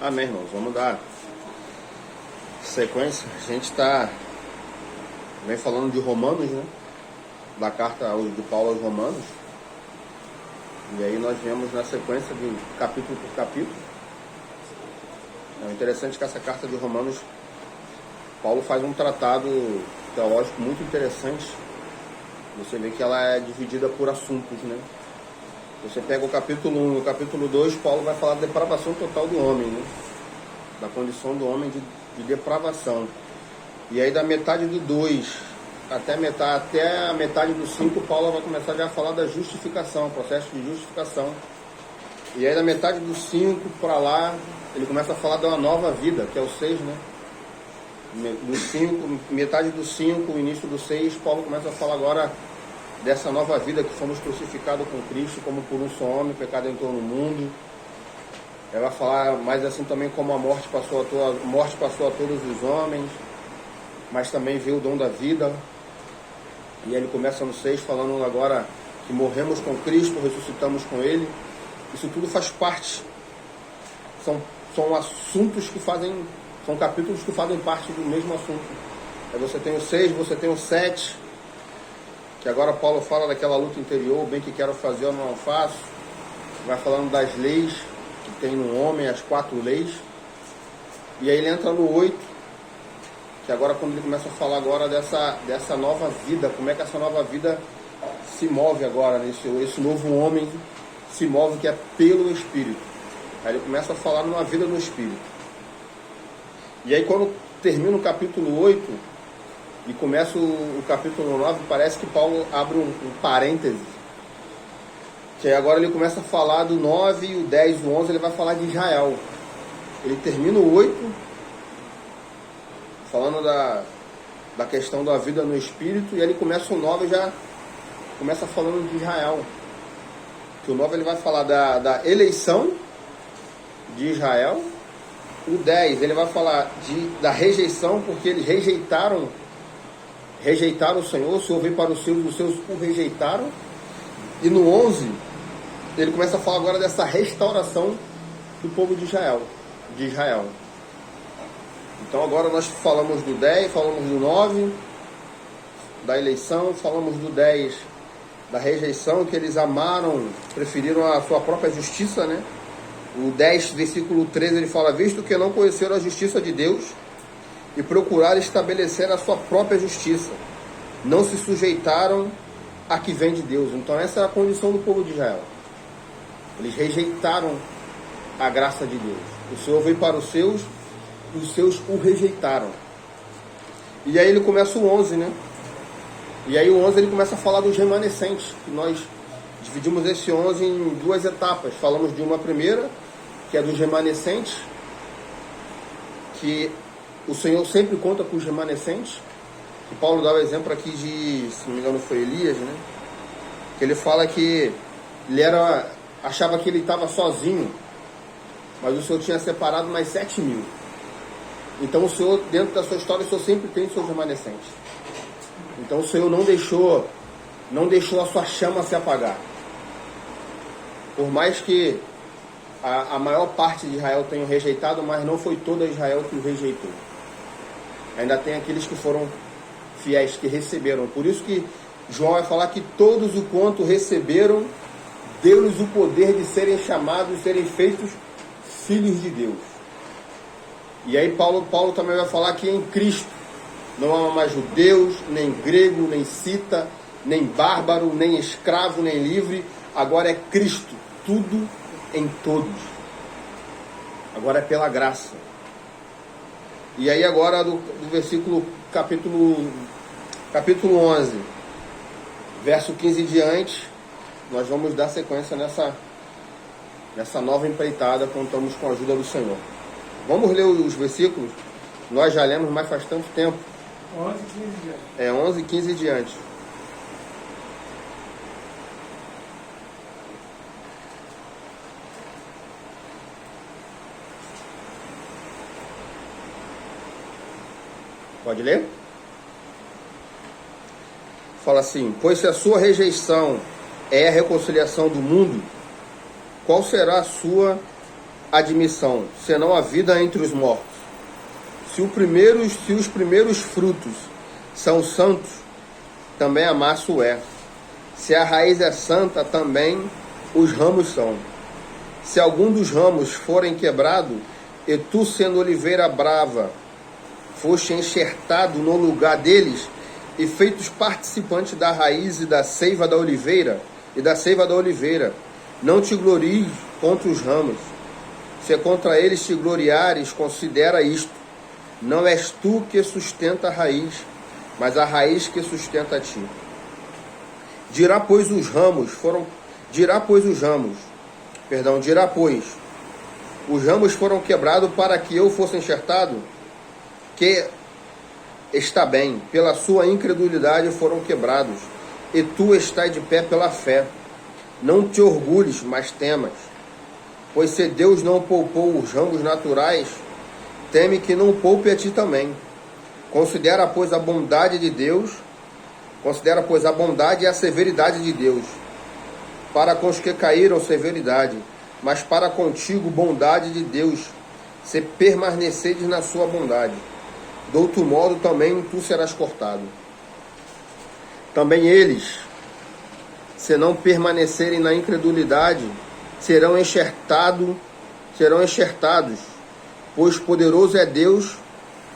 Amém, irmãos. Vamos dar sequência. A gente vem falando de Romanos, né? Da carta de Paulo aos Romanos. E aí nós vemos na sequência de capítulo por capítulo. É interessante que essa carta de Romanos, Paulo faz um tratado teológico muito interessante. Você vê que ela é dividida por assuntos, né? Você pega o capítulo 1 e o capítulo 2, Paulo vai falar da depravação total do homem, né? Da condição do homem de depravação. E aí da metade do 2 até a metade do 5, Paulo vai começar já a falar da justificação, processo de justificação. E aí da metade do 5 para lá, ele começa a falar de uma nova vida, que é o 6, né? Metade do 5, início do 6, Paulo começa a falar agora dessa nova vida, que fomos crucificados com Cristo, como por um só homem, o pecado entrou no mundo. Ele vai falar mais assim também como a morte passou a todos os homens, mas também veio o dom da vida. E ele começa no 6 falando agora que morremos com Cristo, ressuscitamos com Ele. Isso tudo faz parte. São assuntos que são capítulos que fazem parte do mesmo assunto. Aí você tem o 6, você tem o 7, que agora Paulo fala daquela luta interior, o bem que quero fazer eu não faço. Vai falando das leis que tem no homem, as 4 leis. E aí ele entra no 8, que agora quando ele começa a falar agora dessa nova vida, como é que essa nova vida se move agora, esse novo homem se move, que é pelo Espírito. Aí ele começa a falar numa vida no Espírito. E aí quando termina o capítulo 8 e começa o capítulo 9, parece que Paulo abre um parêntese, que aí agora ele começa a falar do 9, o 10, o 11, ele vai falar de Israel. Ele termina o 8 falando da questão da vida no Espírito, e ele começa o 9 já começa falando de Israel. Que o 9 ele vai falar da eleição de Israel. O 10 ele vai falar da rejeição, porque eles rejeitaram o Senhor veio para os seus o rejeitaram. E no 11 ele começa a falar agora dessa restauração do povo de Israel. Então agora nós falamos do 10, falamos do 9, da eleição, falamos do 10, da rejeição, que eles amaram, preferiram a sua própria justiça, né? O 10, versículo 13, ele fala: visto que não conheceram a justiça de Deus e procuraram estabelecer a sua própria justiça, não se sujeitaram a que vem de Deus. Então essa é a condição do povo de Israel. Eles rejeitaram a graça de Deus. O Senhor veio para os seus o rejeitaram. E aí ele começa o 11, né? E aí o 11 ele começa a falar dos remanescentes, que nós dividimos esse 11 em 2 etapas. Falamos de uma primeira, que é dos remanescentes, que o Senhor sempre conta com os remanescentes. E Paulo dá o exemplo aqui de, se não me engano foi Elias, né? Que ele fala que ele achava que ele estava sozinho, mas o Senhor tinha separado mais 7.000. Então o Senhor, dentro da sua história, o Senhor sempre tem seus remanescentes. Então o Senhor não deixou a sua chama se apagar. Por mais que a maior parte de Israel tenha rejeitado, mas não foi toda Israel que o rejeitou. Ainda tem aqueles que foram fiéis, que receberam. Por isso que João vai falar que todos o quanto receberam, deu-lhes o poder de serem chamados, serem feitos filhos de Deus. E aí Paulo também vai falar que em Cristo não há mais judeus, nem grego, nem cita, nem bárbaro, nem escravo, nem livre. Agora é Cristo, tudo em todos. Agora é pela graça. E aí agora do capítulo 11, verso 15 em diante, nós vamos dar sequência nessa nova empreitada, contamos com a ajuda do Senhor. Vamos ler os versículos? Nós já lemos, mas faz tanto tempo. 11 e 15 diante. 11 e 15 diante. Pode ler? Fala assim: pois se a sua rejeição é a reconciliação do mundo, qual será a sua admissão, senão a vida entre os mortos. Se os primeiros frutos são santos, também a massa o é. Se a raiz é santa, também os ramos são. Se algum dos ramos forem quebrado, e tu, sendo oliveira brava, foste enxertado no lugar deles, e feitos participantes da raiz e da seiva da oliveira, não te glories contra os ramos. Se contra eles te gloriares, considera isto: não és tu que sustenta a raiz, mas a raiz que sustenta a ti. Dirá, pois, os ramos foram quebrados para que eu fosse enxertado? Que está bem, pela sua incredulidade foram quebrados, e tu estás de pé pela fé. Não te orgulhes, mas temas. Pois se Deus não poupou os ramos naturais, teme que não poupe a ti também. Considera, pois, a bondade e a severidade de Deus. Para com os que caíram, severidade, mas para contigo, bondade de Deus, se permaneceres na sua bondade. De outro modo, também tu serás cortado. Também eles, se não permanecerem na incredulidade, serão enxertados, pois poderoso é Deus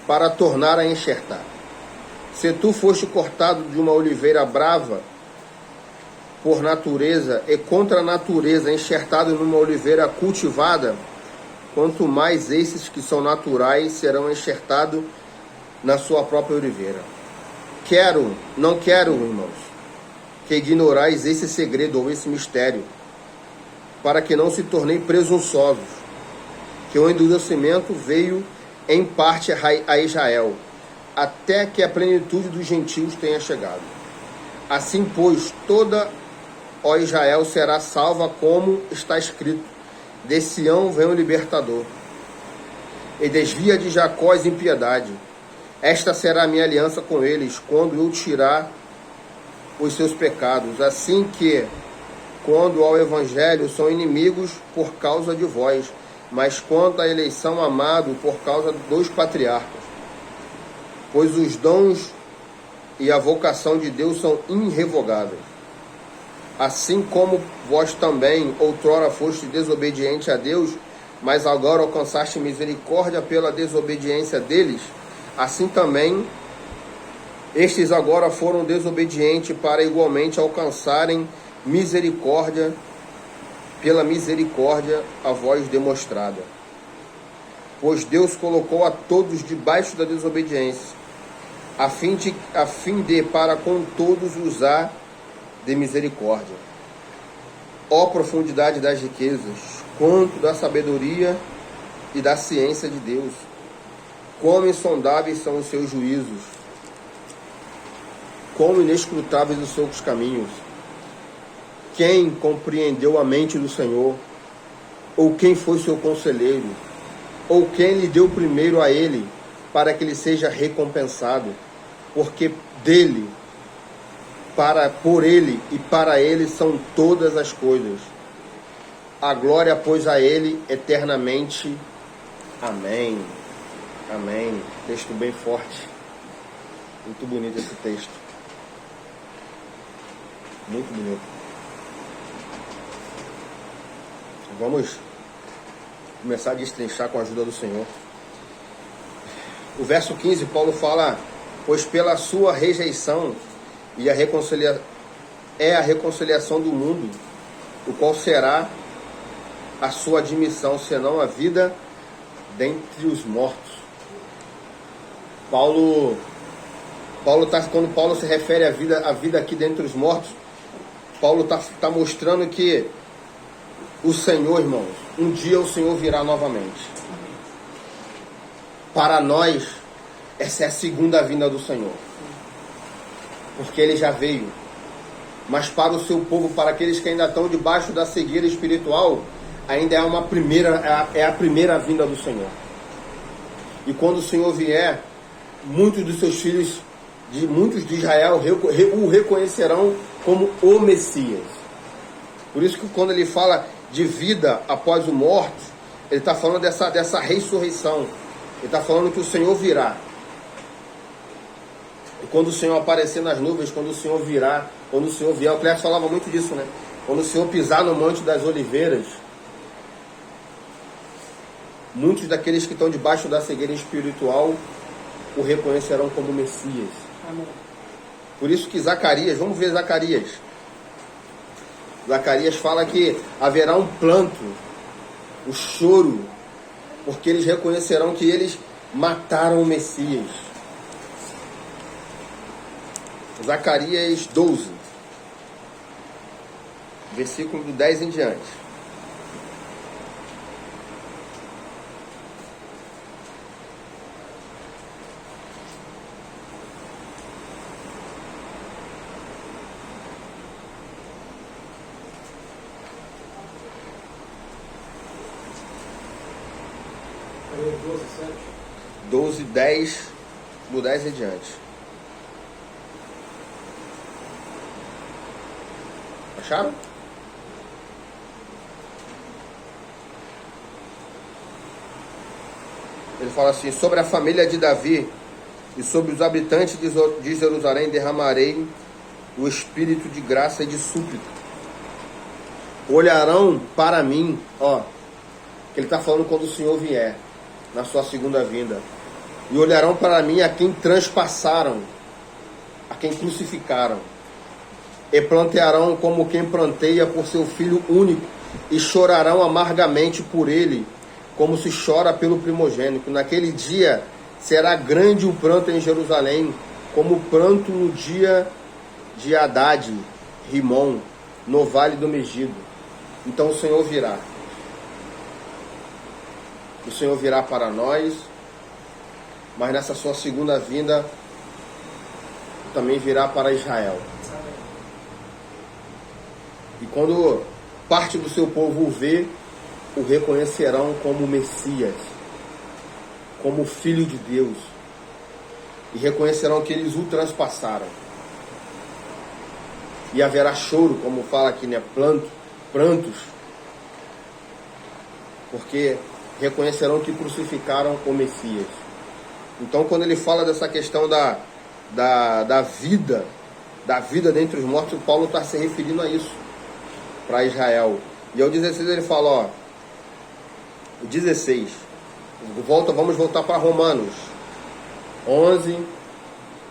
para tornar a enxertar. Se tu foste cortado de uma oliveira brava, por natureza, e contra a natureza enxertado numa oliveira cultivada, quanto mais esses que são naturais serão enxertados na sua própria oliveira. Não quero, irmãos, que ignorais esse segredo ou esse mistério, para que não se tornem presunçosos, que o endurecimento veio em parte a Israel, até que a plenitude dos gentios tenha chegado. Assim, pois, toda ó Israel será salva, como está escrito: de Sião vem o libertador, e desvia de Jacó as impiedade. Esta será a minha aliança com eles, quando eu tirar os seus pecados. Assim que, quando ao evangelho, são inimigos por causa de vós, mas quanto à eleição, amado por causa dos patriarcas. Pois os dons e a vocação de Deus são irrevogáveis. Assim como vós também outrora foste desobediente a Deus, mas agora alcançaste misericórdia pela desobediência deles, assim também estes agora foram desobedientes para igualmente alcançarem misericórdia pela misericórdia a vós demonstrada. Pois Deus colocou a todos debaixo da desobediência, a fim de para com todos usar de misericórdia. Ó profundidade das riquezas, quanto da sabedoria e da ciência de Deus! Quão insondáveis são os seus juízos, quão inescrutáveis os seus caminhos! Quem compreendeu a mente do Senhor? Ou quem foi seu conselheiro? Ou quem lhe deu primeiro a ele, para que ele seja recompensado? Porque dele, por ele e para ele são todas as coisas. A glória, pois, a ele eternamente. Amém. Amém. Texto bem forte. Muito bonito esse texto. Muito bonito. Vamos começar a destrinchar com a ajuda do Senhor. O verso 15, Paulo fala: pois pela sua rejeição e a reconciliação do mundo, o qual será a sua admissão, senão a vida dentre os mortos. Quando Paulo se refere à vida aqui dentre os mortos, Paulo está mostrando que o Senhor, irmãos, um dia o Senhor virá novamente. Para nós, essa é a segunda vinda do Senhor, porque Ele já veio. Mas para o seu povo, para aqueles que ainda estão debaixo da cegueira espiritual, ainda é a primeira vinda do Senhor. E quando o Senhor vier, muitos dos seus filhos, muitos de Israel, o reconhecerão como o Messias. Por isso que quando ele fala de vida após o morto, ele está falando dessa ressurreição. Ele está falando que o Senhor virá. E quando o Senhor aparecer nas nuvens, quando o Senhor virá, quando o Senhor vier, o Clécio falava muito disso, né? Quando o Senhor pisar no Monte das Oliveiras, muitos daqueles que estão debaixo da cegueira espiritual o reconhecerão como Messias. Amém. Por isso que Zacarias, vamos ver Zacarias. Zacarias fala que haverá um planto, o choro, porque eles reconhecerão que eles mataram o Messias. Zacarias 12, versículo do 10 em diante. Aí, 12, 7. 12, 10, do 10 em diante. Acharam? Ele fala assim: sobre a família de Davi e sobre os habitantes de Jerusalém derramarei o espírito de graça e de súplica. Olharão para mim, ó, que ele está falando quando o Senhor vier, na sua segunda vinda. E olharão para mim a quem transpassaram, a quem crucificaram. E plantearão como quem planteia por seu filho único, e chorarão amargamente por ele, como se chora pelo primogênito. Naquele dia será grande o pranto em Jerusalém, como o pranto no dia de Haddad, Rimon, no vale do Megido. Então o Senhor virá. O Senhor virá para nós, mas nessa sua segunda vinda também virá para Israel. E quando parte do seu povo o vê, o reconhecerão como Messias, como Filho de Deus, e reconhecerão que eles o transpassaram. E haverá choro, como fala aqui, né? Prantos, porque reconhecerão que crucificaram o Messias. Então, quando ele fala dessa questão da vida dentre os mortos, Paulo está se referindo a isso, para Israel. E ao 16 ele fala, ó, o 16, vamos voltar para Romanos 11,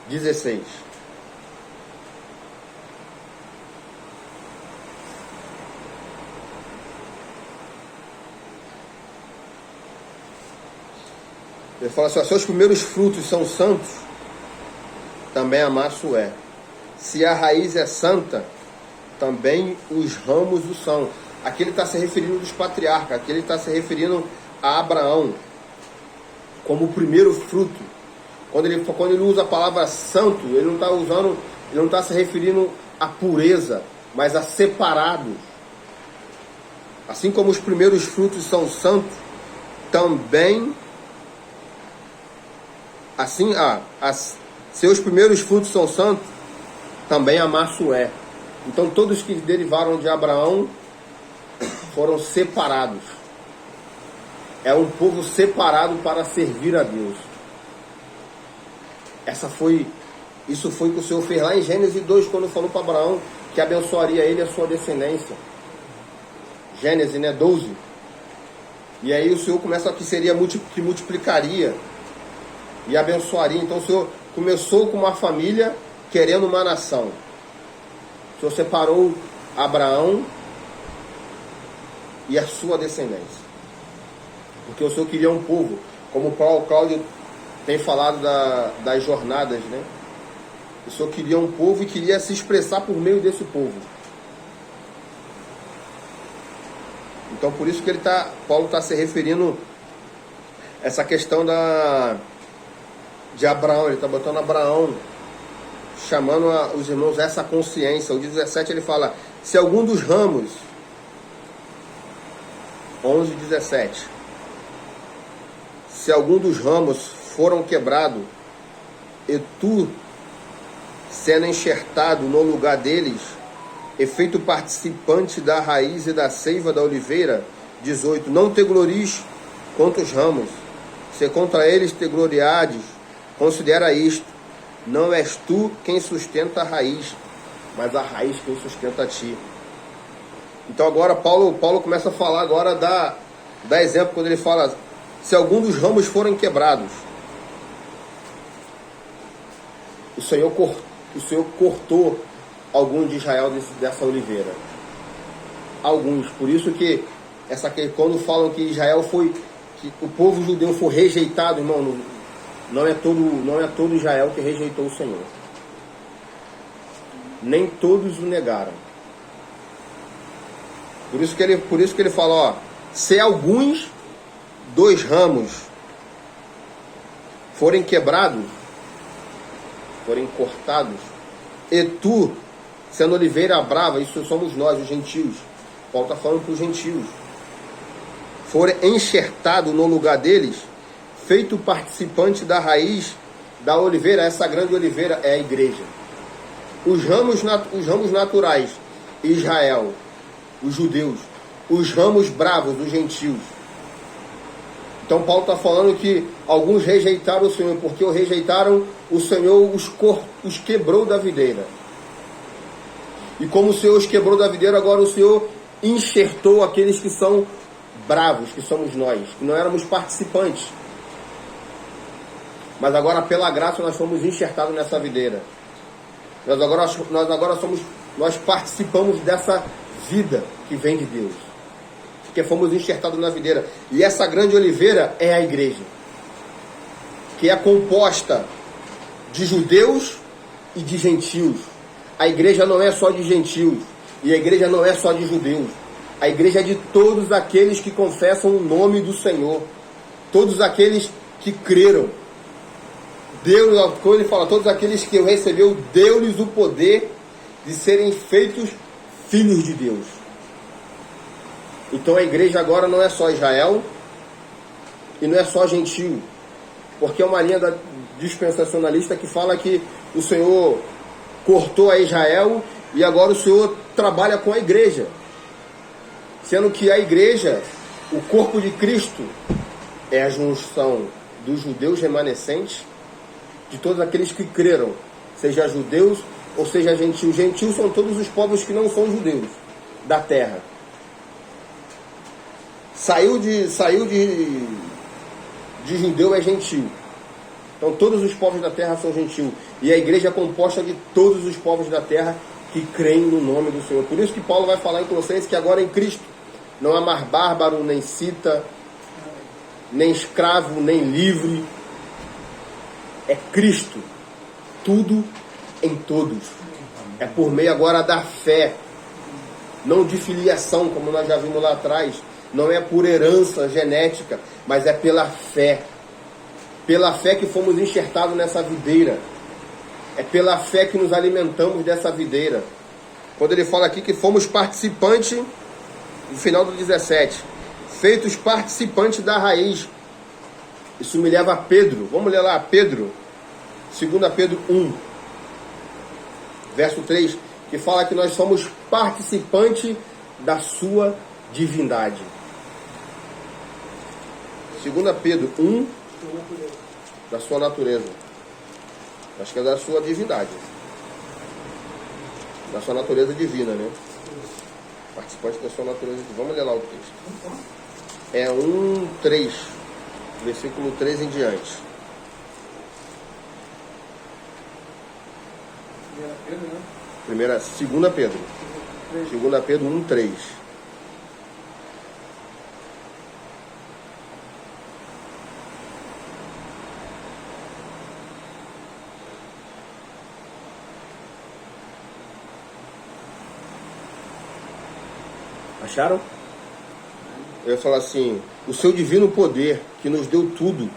16. Ele fala assim, ó, seus primeiros frutos são santos, também a massa o é. Se a raiz é santa, também os ramos o são. Aqui ele está se referindo dos patriarcas, aqui ele está se referindo a Abraão, como o primeiro fruto. Quando ele usa a palavra santo, ele não está se referindo à pureza, mas a separados. Assim como os primeiros frutos são santos, também assim, seus primeiros frutos são santos, também a massa o é. Então todos que derivaram de Abraão foram separados. É um povo separado para servir a Deus. Isso foi o que o Senhor fez lá em Gênesis 2, quando falou para Abraão que abençoaria ele e a sua descendência. Gênesis, né, 12. E aí o Senhor começa que seria que multiplicaria e abençoaria. Então o Senhor começou com uma família querendo uma nação. O Senhor separou Abraão e a sua descendência. Porque o Senhor queria um povo, como o Paulo Cláudio tem falado das jornadas, né? O Senhor queria um povo e queria se expressar por meio desse povo. Então por isso que Paulo está se referindo a essa questão de Abraão. Ele está botando Abraão, chamando os irmãos a essa consciência. O 17 ele fala, se algum dos ramos, 11, 17, se algum dos ramos foram quebrados, e tu, sendo enxertado no lugar deles, e feito participante da raiz e da seiva da oliveira, 18. Não te glories contra os ramos, se contra eles te gloriades, considera isto, não és tu quem sustenta a raiz, mas a raiz quem sustenta a ti. Então agora Paulo começa a falar agora dá exemplo quando ele fala, se algum dos ramos forem quebrados, o Senhor cortou algum de Israel dessa oliveira. Alguns. Por isso que quando falam que Israel que o povo judeu foi rejeitado, irmão, não é todo Israel que rejeitou o Senhor. Nem todos o negaram. Por isso que ele fala, ó, se alguns dos ramos forem quebrados, forem cortados, e tu, sendo oliveira brava, isso somos nós, os gentios, Paulo está falando para os gentios, for enxertado no lugar deles, feito participante da raiz da oliveira, essa grande oliveira é a igreja. Os ramos naturais, Israel, os judeus, os ramos bravos, os gentios. Então Paulo está falando que alguns rejeitaram o Senhor, porque o rejeitaram, o Senhor os quebrou da videira. E como o Senhor os quebrou da videira, agora o Senhor enxertou aqueles que são bravos, que somos nós, que não éramos participantes. Mas agora pela graça nós fomos enxertados nessa videira. Nós participamos dessa vida que vem de Deus. Porque fomos enxertados na videira. E essa grande oliveira é a igreja, que é composta de judeus e de gentios. A igreja não é só de gentios, e a igreja não é só de judeus. A igreja é de todos aqueles que confessam o nome do Senhor, todos aqueles que creram. Deus, quando ele fala, todos aqueles que recebeu, deu-lhes o poder de serem feitos filhos de Deus. Então a igreja agora não é só Israel e não é só gentio, porque é uma linha dispensacionalista que fala que o Senhor cortou a Israel e agora o Senhor trabalha com a igreja, sendo que a igreja, o corpo de Cristo, é a junção dos judeus remanescentes, de todos aqueles que creram, seja judeus ou seja gentios. Gentios são todos os povos que não são judeus da terra. Saiu de judeu é gentio. Então todos os povos da terra são gentios. E a igreja é composta de todos os povos da terra que creem no nome do Senhor. Por isso que Paulo vai falar em Colossenses que agora em Cristo não há mais bárbaro, nem cita, nem escravo, nem livre. É Cristo. Tudo em todos. É por meio agora da fé. Não de filiação, como nós já vimos lá atrás. Não é por herança genética, mas é pela fé. Pela fé que fomos enxertados nessa videira. É pela fé que nos alimentamos dessa videira. Quando ele fala aqui que fomos participantes, no final do 17, feitos participantes da raiz. Isso me leva a Pedro. Vamos ler lá, Pedro. 2 Pedro 1, verso 3, que fala que nós somos participantes da sua divindade. 2 Pedro 1, da sua natureza. Acho que é da sua divindade. Da sua natureza divina, né? Participante da sua natureza divina. Vamos ler lá o texto. É 1:3, versículo 3 em diante. Segunda Pedro. 2 Pedro 1:3. Acharam? Eu falo assim: o seu divino poder que nos deu tudo,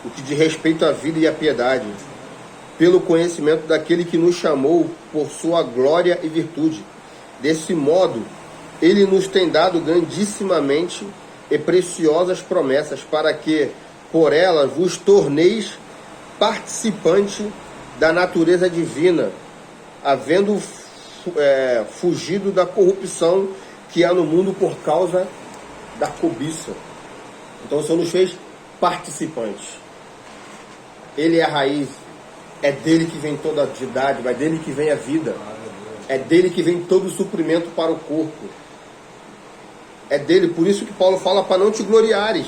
o que diz respeito à vida e à piedade, pelo conhecimento daquele que nos chamou por sua glória e virtude. Desse modo, ele nos tem dado grandissimamente e preciosas promessas, para que, por elas, vos torneis participante da natureza divina, havendo fugido da corrupção que há no mundo por causa da cobiça. Então o Senhor nos fez participantes. Ele é a raiz, é dele que vem toda a dádiva, é dele que vem a vida, é dele que vem todo o suprimento para o corpo. É dele, por isso que Paulo fala para não te gloriares,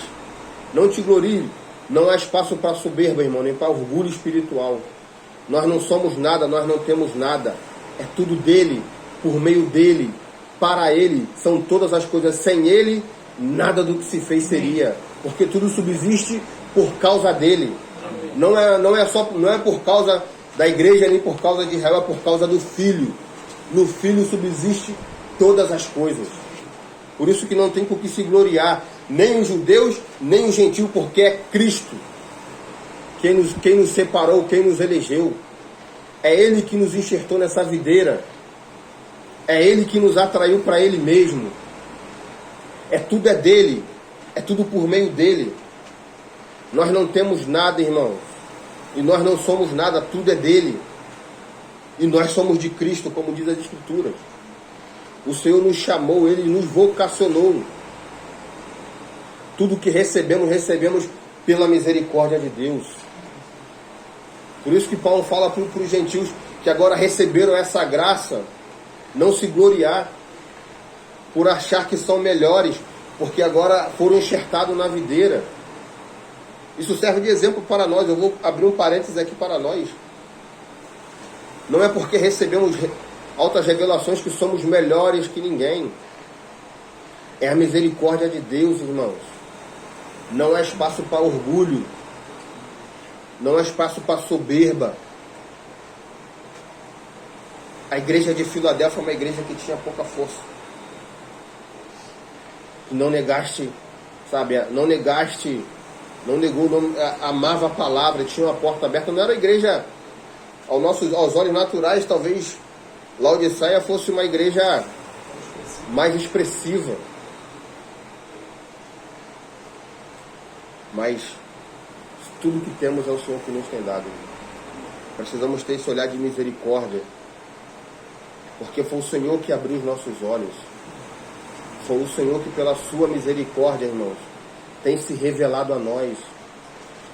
não te glorie. Não há espaço para soberba, irmão, nem para orgulho espiritual. Nós não somos nada, nós não temos nada. É tudo dele, por meio dele, para ele. São todas as coisas. Sem ele, nada do que se fez seria. Porque tudo subsiste por causa dele. Não é por causa da igreja, nem por causa de Israel, é por causa do Filho. No Filho subsiste todas as coisas. Por isso que não tem por que se gloriar, nem os judeus, nem os gentios, porque é Cristo quem nos separou, quem nos elegeu. É Ele que nos enxertou nessa videira. É Ele que nos atraiu para Ele mesmo. Tudo é dele, é tudo por meio dele. Nós não temos nada, irmãos, e nós não somos nada, tudo é dele. E nós somos de Cristo, como diz as Escrituras. O Senhor nos chamou, Ele nos vocacionou. Tudo que recebemos pela misericórdia de Deus. Por isso que Paulo fala para os gentios que agora receberam essa graça, não se gloriar por achar que são melhores, porque agora foram enxertados na videira. Isso serve de exemplo para nós. Eu vou abrir um parênteses aqui para nós. Não é porque recebemos altas revelações que somos melhores que ninguém. É a misericórdia de Deus, irmãos. Não há espaço para orgulho. Não há espaço para soberba. A igreja de Filadélfia é uma igreja que tinha pouca força. Não negaste, sabe? Não negou, amava a palavra, tinha uma porta aberta. Não era a igreja, aos olhos naturais, talvez Laodiceia fosse uma igreja mais expressiva. Mas tudo que temos é o Senhor que nos tem dado. Precisamos ter esse olhar de misericórdia. Porque foi o Senhor que abriu os nossos olhos. Foi o Senhor que, pela sua misericórdia, irmãos, tem se revelado a nós.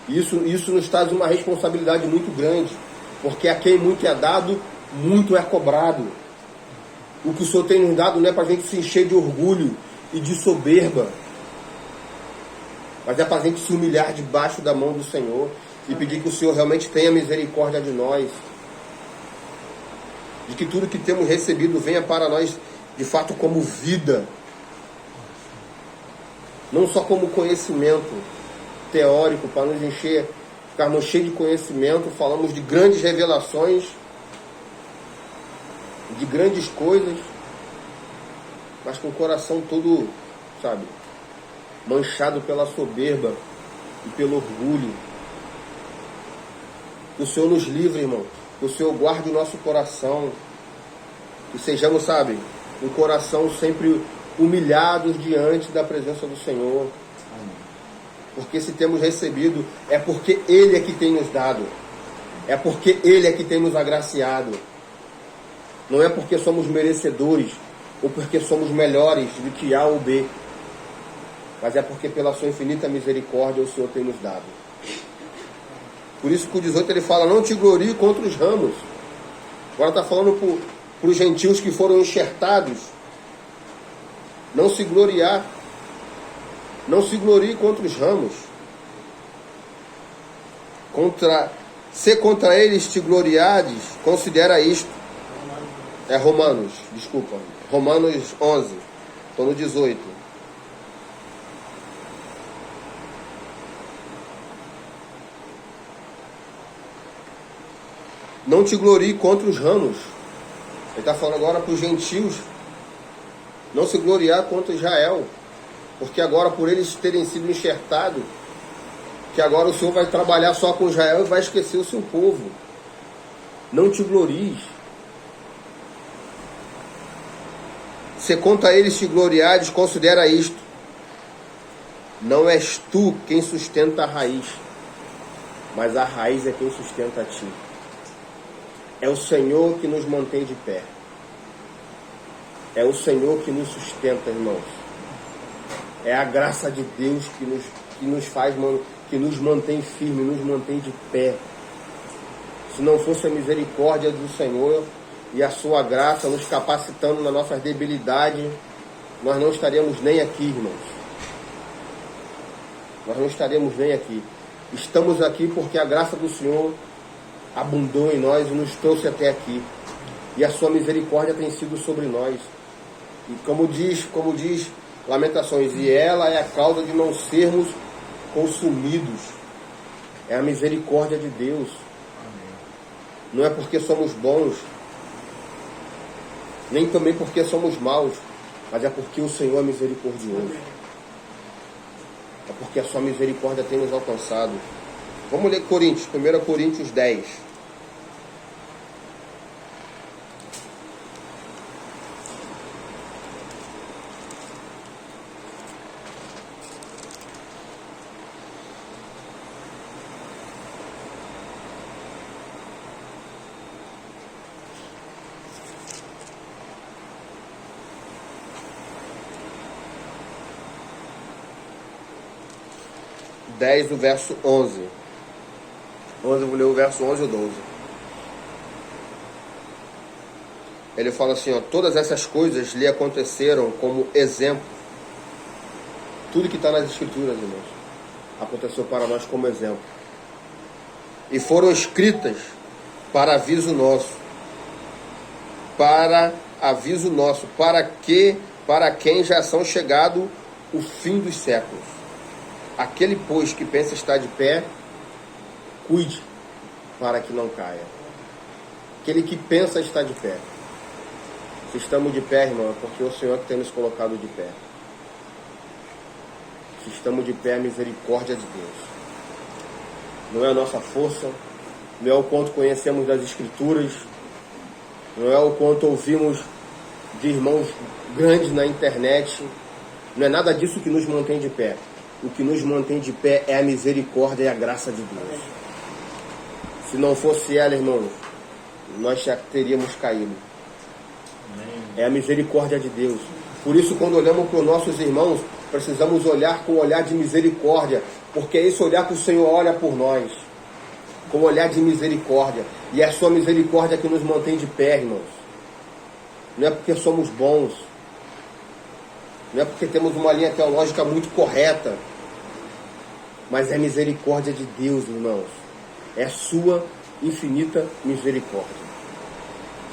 Isso nos traz uma responsabilidade muito grande. Porque a quem muito é dado, muito é cobrado. O que o Senhor tem nos dado não é para a gente se encher de orgulho e de soberba, mas é para a gente se humilhar debaixo da mão do Senhor e pedir que o Senhor realmente tenha misericórdia de nós, de que tudo que temos recebido venha para nós de fato como vida, não só como conhecimento teórico para nos encher, ficarmos cheios de conhecimento, falamos de grandes revelações, de grandes coisas, mas com o coração todo, sabe, manchado pela soberba e pelo orgulho. Que o Senhor nos livre, irmão. Que o Senhor guarde o nosso coração. Que sejamos, sabe, um coração sempre humilhados diante da presença do Senhor. Porque se temos recebido, é porque Ele é que tem nos dado. É porque Ele é que tem nos agraciado. Não é porque somos merecedores ou porque somos melhores do que A ou B, mas é porque pela sua infinita misericórdia o Senhor tem nos dado. Por isso que o 18 ele fala, não te glorie contra os ramos. Agora está falando para os gentios que foram enxertados. Não se gloriar. Não se glorie contra os ramos. Se contra eles te gloriades, considera isto. É Romanos 11. Estou no 18. Não te glorie contra os ramos. Ele está falando agora para os gentios. Não se gloriar contra Israel. Porque agora, por eles terem sido enxertados, que agora o Senhor vai trabalhar só com Israel e vai esquecer o seu povo. Não te glories. Se contra eles te gloriares, considera isto. Não és tu quem sustenta a raiz, mas a raiz é quem sustenta a ti. É o Senhor que nos mantém de pé. É o Senhor que nos sustenta, irmãos. É a graça de Deus que nos faz, que nos mantém firme, nos mantém de pé. Se não fosse a misericórdia do Senhor e a sua graça nos capacitando nas nossas debilidades, nós não estaríamos nem aqui, irmãos. Nós não estaríamos nem aqui. Estamos aqui porque a graça do Senhor abundou em nós e nos trouxe até aqui. E a sua misericórdia tem sido sobre nós. E como diz Lamentações, e ela é a causa de não sermos consumidos. É a misericórdia de Deus. Amém. Não é porque somos bons, nem também porque somos maus, mas é porque o Senhor é misericordioso. É porque a sua misericórdia tem nos alcançado. Vamos ler Coríntios, 1 Coríntios 10. O verso 11. Eu vou ler o verso 11 e 12. Ele fala assim, ó, todas essas coisas lhe aconteceram como exemplo. Tudo que está nas Escrituras, irmãos, aconteceu para nós como exemplo. E foram escritas para aviso nosso. Para quem já são chegado o fim dos séculos. Aquele, pois, que pensa estar de pé, cuide para que não caia. Aquele que pensa estar de pé. Se estamos de pé, irmão, é porque é o Senhor que tem nos colocado de pé. Se estamos de pé, é a misericórdia de Deus. Não é a nossa força, não é o quanto conhecemos das Escrituras, não é o quanto ouvimos de irmãos grandes na internet, não é nada disso que nos mantém de pé. O que nos mantém de pé é a misericórdia e a graça de Deus. Se não fosse ela, irmãos, nós já teríamos caído. É a misericórdia de Deus. Por isso, quando olhamos para os nossos irmãos, precisamos olhar com um olhar de misericórdia, porque é esse olhar que o Senhor olha por nós, com um olhar de misericórdia. E é a sua misericórdia que nos mantém de pé, irmãos. Não é porque somos bons, não é porque temos uma linha teológica muito correta, mas é misericórdia de Deus, irmãos. É sua infinita misericórdia.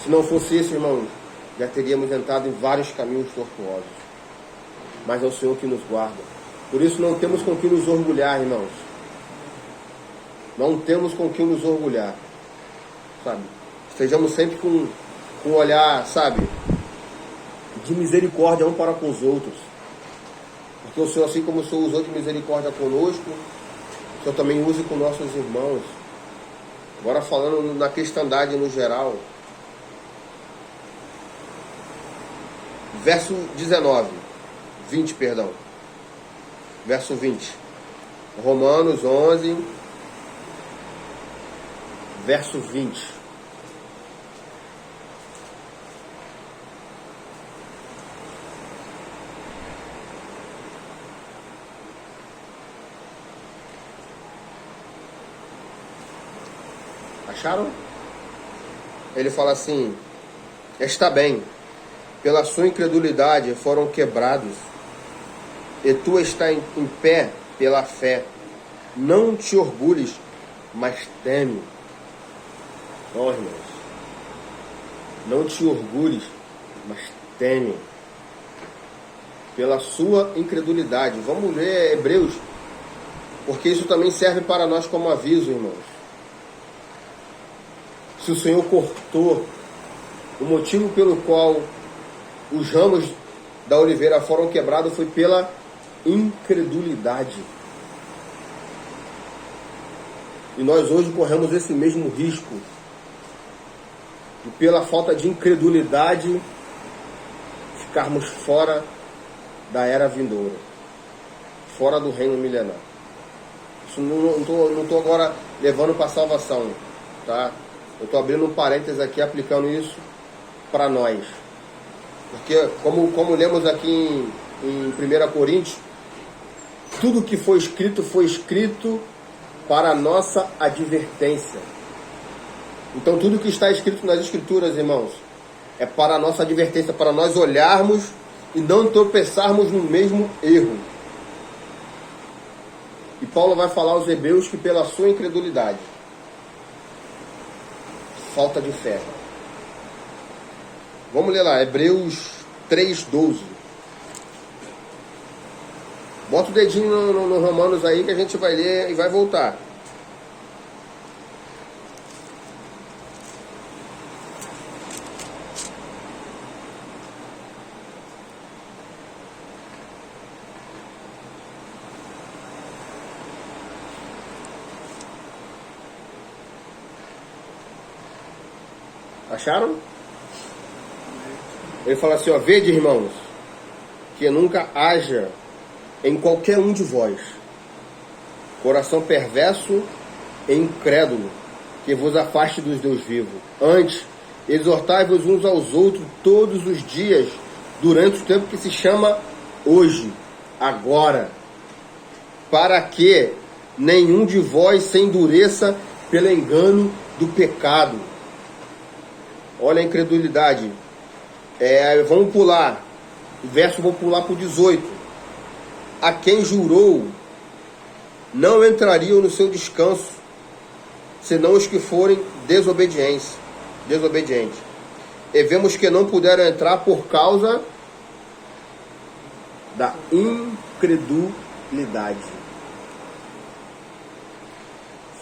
Se não fosse isso, irmãos, já teríamos entrado em vários caminhos tortuosos. Mas é o Senhor que nos guarda. Por isso não temos com que nos orgulhar, irmãos. Não temos com que nos orgulhar. Sabe? Estejamos sempre com um olhar, sabe, de misericórdia um para com os outros. Porque o Senhor, assim como o Senhor usou de misericórdia conosco, o Senhor também use com nossos irmãos. Agora falando na cristandade no geral. Verso 20, perdão. Verso 20. Romanos 11, verso 20. Acharam? Ele fala assim: está bem, pela sua incredulidade foram quebrados, e tu estás em pé pela fé. Não te orgulhes, mas teme. Ó, irmãos, não te orgulhes, mas teme. Pela sua incredulidade. Vamos ler Hebreus, porque isso também serve para nós como aviso, irmãos. Se o Senhor cortou, o motivo pelo qual os ramos da oliveira foram quebrados foi pela incredulidade. E nós hoje corremos esse mesmo risco. E pela falta de incredulidade, ficarmos fora da era vindoura. Fora do reino milenar. Isso não estou agora levando para a salvação, tá? Eu estou abrindo um parênteses aqui, aplicando isso para nós. Porque, como lemos aqui em 1 Coríntios, tudo que foi escrito para a nossa advertência. Então tudo que está escrito nas Escrituras, irmãos, é para a nossa advertência, para nós olharmos e não tropeçarmos no mesmo erro. E Paulo vai falar aos hebreus que pela sua incredulidade, falta de fé. Vamos ler lá, Hebreus 3:12. Bota o dedinho no Romanos aí que a gente vai ler e vai voltar. Acharam? Ele fala assim, ó, vede, irmãos, que nunca haja em qualquer um de vós coração perverso e incrédulo, que vos afaste dos Deus vivos. Antes, exortai-vos uns aos outros todos os dias, durante o tempo que se chama hoje, agora, para que nenhum de vós se endureça pelo engano do pecado. Olha a incredulidade. Vamos pular. O verso vou pular para o 18. A quem jurou, não entrariam no seu descanso, senão os que forem desobedientes. E vemos que não puderam entrar por causa da incredulidade.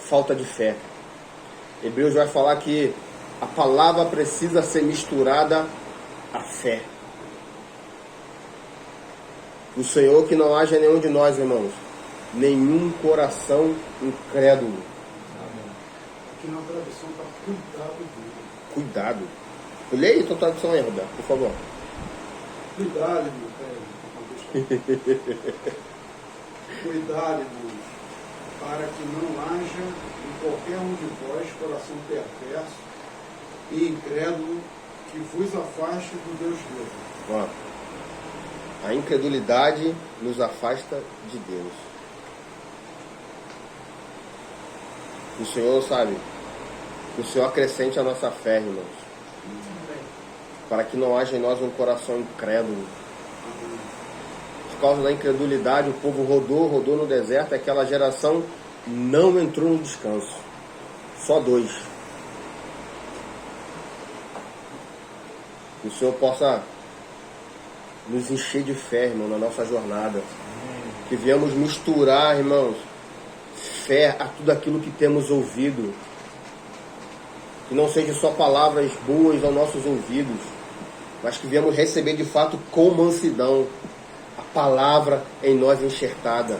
Falta de fé. Hebreus vai falar que a palavra precisa ser misturada à fé. O Senhor que não haja em nenhum de nós, irmãos, nenhum coração incrédulo. Aqui na tradução está cuidado dele. Cuidado. Leia aí a tua tradução aí, Roberto, por favor. Cuidado-vos, cuidado-vos, para que não haja em qualquer um de vós coração perverso e incrédulo que vos afaste do Deus vivo. Ó, a incredulidade nos afasta de Deus. O Senhor sabe, que o Senhor acrescente a nossa fé, irmãos, para que não haja em nós um coração incrédulo. Por causa da incredulidade, o povo rodou no deserto, aquela geração não entrou no descanso. Só 2. Que o Senhor possa nos encher de fé, irmão, na nossa jornada. Que viemos misturar, irmãos, fé a tudo aquilo que temos ouvido. Que não seja só palavras boas aos nossos ouvidos, mas que viemos receber de fato com mansidão a palavra em nós enxertada.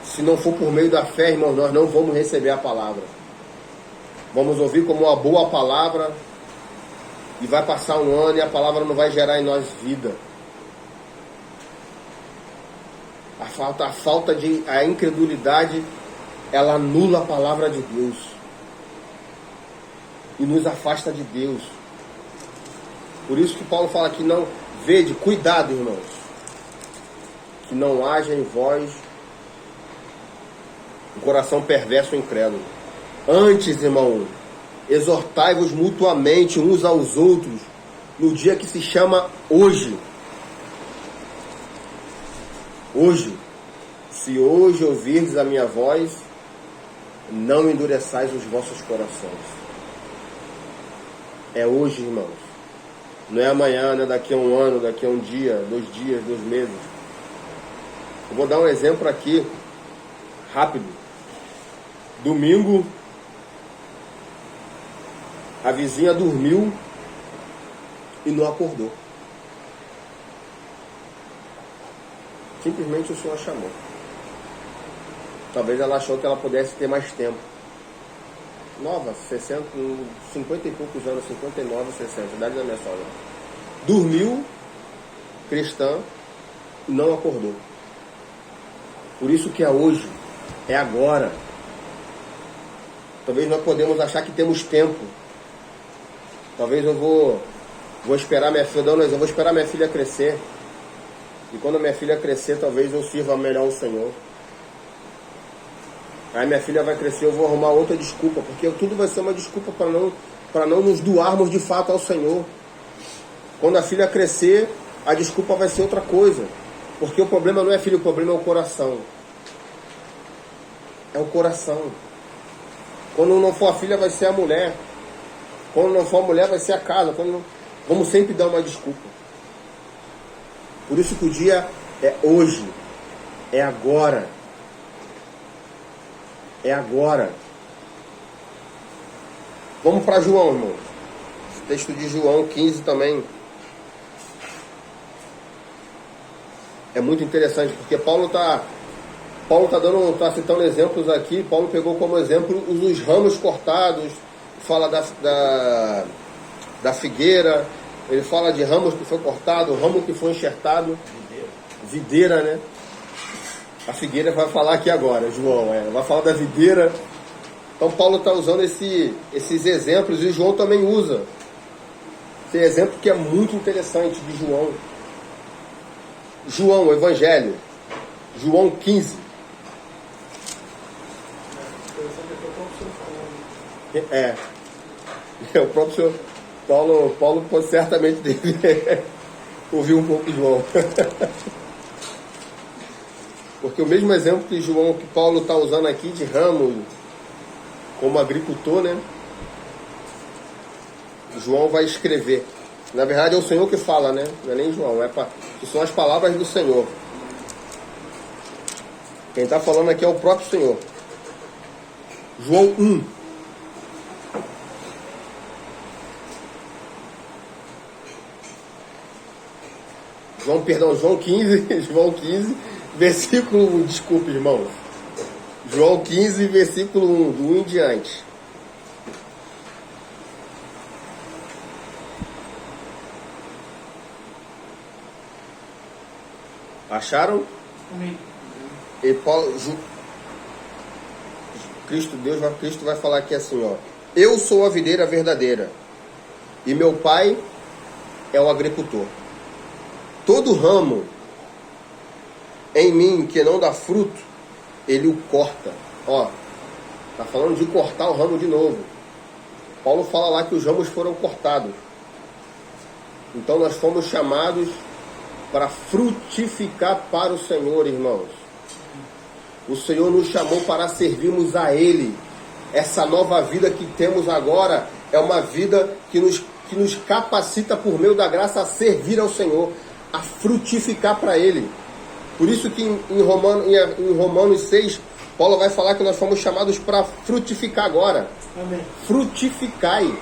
Se não for por meio da fé, irmão, nós não vamos receber a palavra. Vamos ouvir como uma boa palavra e vai passar um ano e a palavra não vai gerar em nós vida. A incredulidade, ela anula a palavra de Deus e nos afasta de Deus. Por isso que Paulo fala aqui, não, vede, cuidado, irmãos, que não haja em vós um coração perverso e incrédulo. Antes, irmão, exortai-vos mutuamente uns aos outros no dia que se chama hoje. Hoje. Se hoje ouvirdes a minha voz, não endureçais os vossos corações. É hoje, irmãos. Não é amanhã, não é daqui a um ano, daqui a um dia, 2 dias, 2 meses. Eu vou dar um exemplo aqui, rápido. Domingo, a vizinha dormiu e não acordou. Simplesmente o Senhor chamou. Talvez ela achou que ela pudesse ter mais tempo. Nova, 50 e poucos anos, 59, 60, idade da minha sogra. Dormiu, cristã, e não acordou. Por isso que é hoje, é agora. Talvez nós podemos achar que temos tempo. Talvez eu vou esperar minha filha, eu vou esperar minha filha crescer. E quando a minha filha crescer, talvez eu sirva melhor o Senhor. Aí minha filha vai crescer, eu vou arrumar outra desculpa, porque tudo vai ser uma desculpa para não nos doarmos de fato ao Senhor. Quando a filha crescer, a desculpa vai ser outra coisa. Porque o problema não é filho, o problema é o coração. É o coração. Quando não for a filha, vai ser a mulher. Quando não for a mulher, vai ser a casa. Vamos sempre dar uma desculpa. Por isso que o dia é hoje. É agora. É agora. Vamos para João, irmão. Esse texto de João 15 também é muito interessante, porque Paulo tá citando exemplos aqui. Paulo pegou como exemplo os ramos cortados, fala da figueira, ele fala de ramos que foi cortado, ramo que foi enxertado, videira, né? A figueira vai falar aqui agora, João, vai falar da videira. Então Paulo está usando esses exemplos, e João também usa esse exemplo que é muito interessante de João. João, o Evangelho, João 15. O próprio senhor Paulo certamente deve ouvir um pouco de João. Porque o mesmo exemplo que Paulo está usando aqui de ramo, como agricultor, né? João vai escrever. Na verdade é o Senhor que fala, né? Não é nem João, que são as palavras do Senhor. Quem está falando aqui é o próprio Senhor. João 1. João 15, versículo 1, desculpe, irmãos. João 15, versículo 1, do 1 em diante. Acharam? Amém. E Paulo, Cristo vai falar aqui assim, ó. Eu sou a videira verdadeira, e meu pai é o agricultor. Todo ramo em mim que não dá fruto, ele o corta. Ó, tá falando de cortar o ramo de novo. Paulo fala lá que os ramos foram cortados. Então nós fomos chamados para frutificar para o Senhor, irmãos. O Senhor nos chamou para servirmos a Ele. Essa nova vida que temos agora é uma vida que nos capacita por meio da graça a servir ao Senhor, a frutificar para Ele. Por isso que em Romanos 6, Paulo vai falar que nós fomos chamados para frutificar agora. Amém. Frutificai.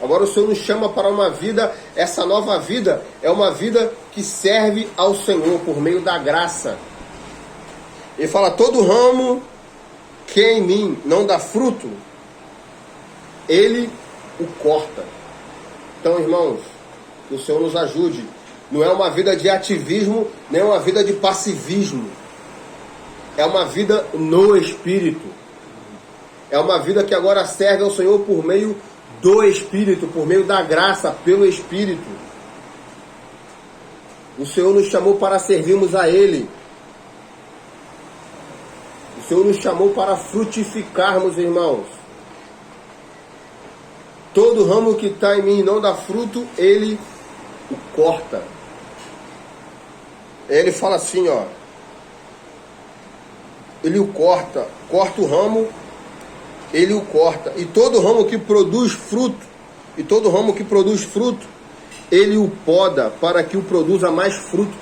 Agora o Senhor nos chama para uma vida, essa nova vida é uma vida que serve ao Senhor por meio da graça. Ele fala, todo ramo que em mim não dá fruto, Ele o corta. Então, irmãos, que o Senhor nos ajude. Não é uma vida de ativismo, nem uma vida de passivismo. É uma vida no Espírito. É uma vida que agora serve ao Senhor por meio do Espírito, por meio da graça, pelo Espírito. O Senhor nos chamou para servirmos a Ele. O Senhor nos chamou para frutificarmos, irmãos. Todo ramo que está em mim e não dá fruto, Ele o corta. Ele fala assim, ó. Ele o corta o ramo, Ele o corta. E todo ramo que produz fruto, Ele o poda para que o produza mais fruto.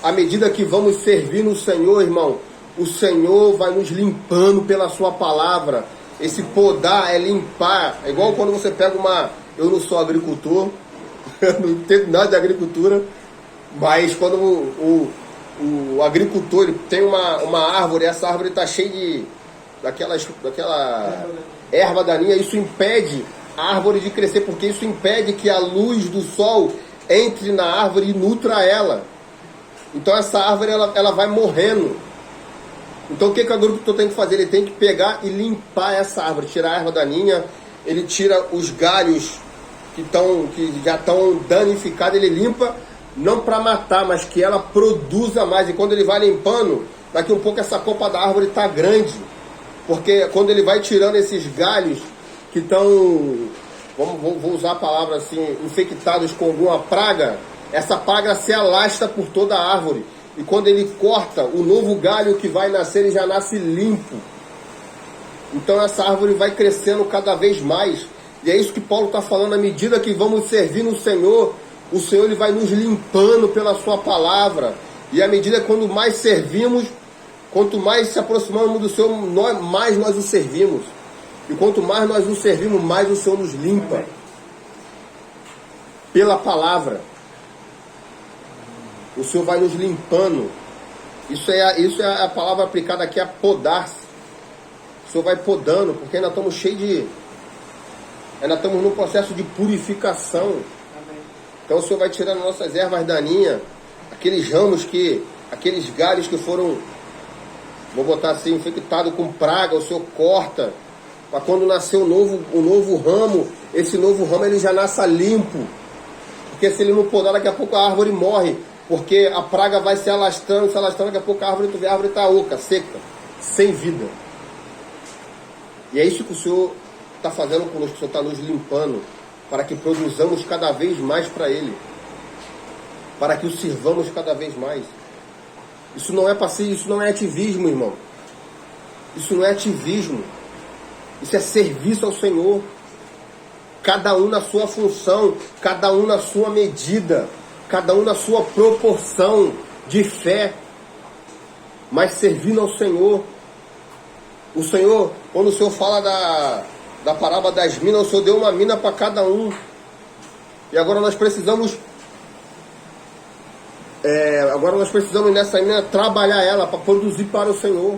À medida que vamos servir no Senhor, irmão, o Senhor vai nos limpando pela sua palavra. Esse podar é limpar. É igual quando você pega eu não sou agricultor, eu não entendo nada de agricultura, mas quando o agricultor ele tem uma árvore, essa árvore está cheia daquela erva daninha, isso impede a árvore de crescer, porque isso impede que a luz do sol entre na árvore e nutra ela. Então essa árvore ela vai morrendo. Então o que o agricultor tem que fazer? Ele tem que pegar e limpar essa árvore, tirar a erva daninha, ele tira os galhos que já estão danificados, ele limpa não para matar, mas que ela produza mais. E quando ele vai limpando, daqui um pouco essa copa da árvore está grande. Porque quando ele vai tirando esses galhos que estão, vou usar a palavra assim, infectados com alguma praga, essa praga se alasta por toda a árvore. E quando ele corta, o novo galho que vai nascer, ele já nasce limpo. Então essa árvore vai crescendo cada vez mais. E é isso que Paulo está falando, à medida que vamos servir no Senhor, o Senhor ele vai nos limpando pela sua palavra. E à medida que quando mais servimos, quanto mais se aproximamos do Senhor, mais nós o servimos. E quanto mais nós o servimos, mais o Senhor nos limpa. Pela palavra. O Senhor vai nos limpando. Isso é a palavra aplicada aqui, a podar-se. O Senhor vai podando, porque ainda estamos cheios de... Ainda estamos num processo de purificação. Amém. Então o Senhor vai tirando nossas ervas daninhas, aqueles ramos aqueles galhos que foram, vou botar assim, infectados com praga, o Senhor corta, para quando nascer um novo ramo, esse novo ramo ele já nasça limpo. Porque se ele não podar, daqui a pouco a árvore morre, porque a praga vai se alastrando, daqui a pouco a árvore está oca, seca, sem vida. E é isso que o Senhor está fazendo conosco, o Senhor está nos limpando, para que produzamos cada vez mais para Ele, para que o sirvamos cada vez mais. Isso não é passeio, isso não é ativismo, irmão. Isso não é ativismo. Isso é serviço ao Senhor. Cada um na sua função, cada um na sua medida, cada um na sua proporção de fé, mas servindo ao Senhor. O Senhor, quando o Senhor fala da parábola das minas, o Senhor deu uma mina para cada um. E agora nós precisamos nessa mina trabalhar ela para produzir para o Senhor.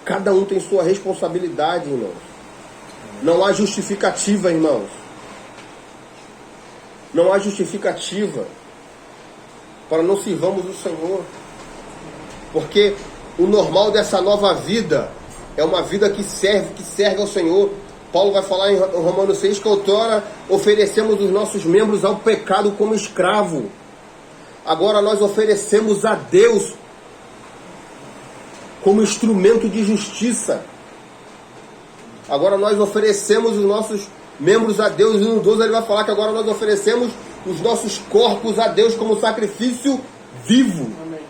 Cada um tem sua responsabilidade, irmãos. Não há justificativa, irmãos. Não há justificativa para não sirvamos o Senhor. Porque o normal dessa nova vida é uma vida que serve ao Senhor. Paulo vai falar em Romanos 6 que outrora oferecemos os nossos membros ao pecado como escravo. Agora nós oferecemos a Deus como instrumento de justiça. Agora nós oferecemos os nossos membros a Deus. E no 12 ele vai falar que agora nós oferecemos os nossos corpos a Deus como sacrifício vivo, amém,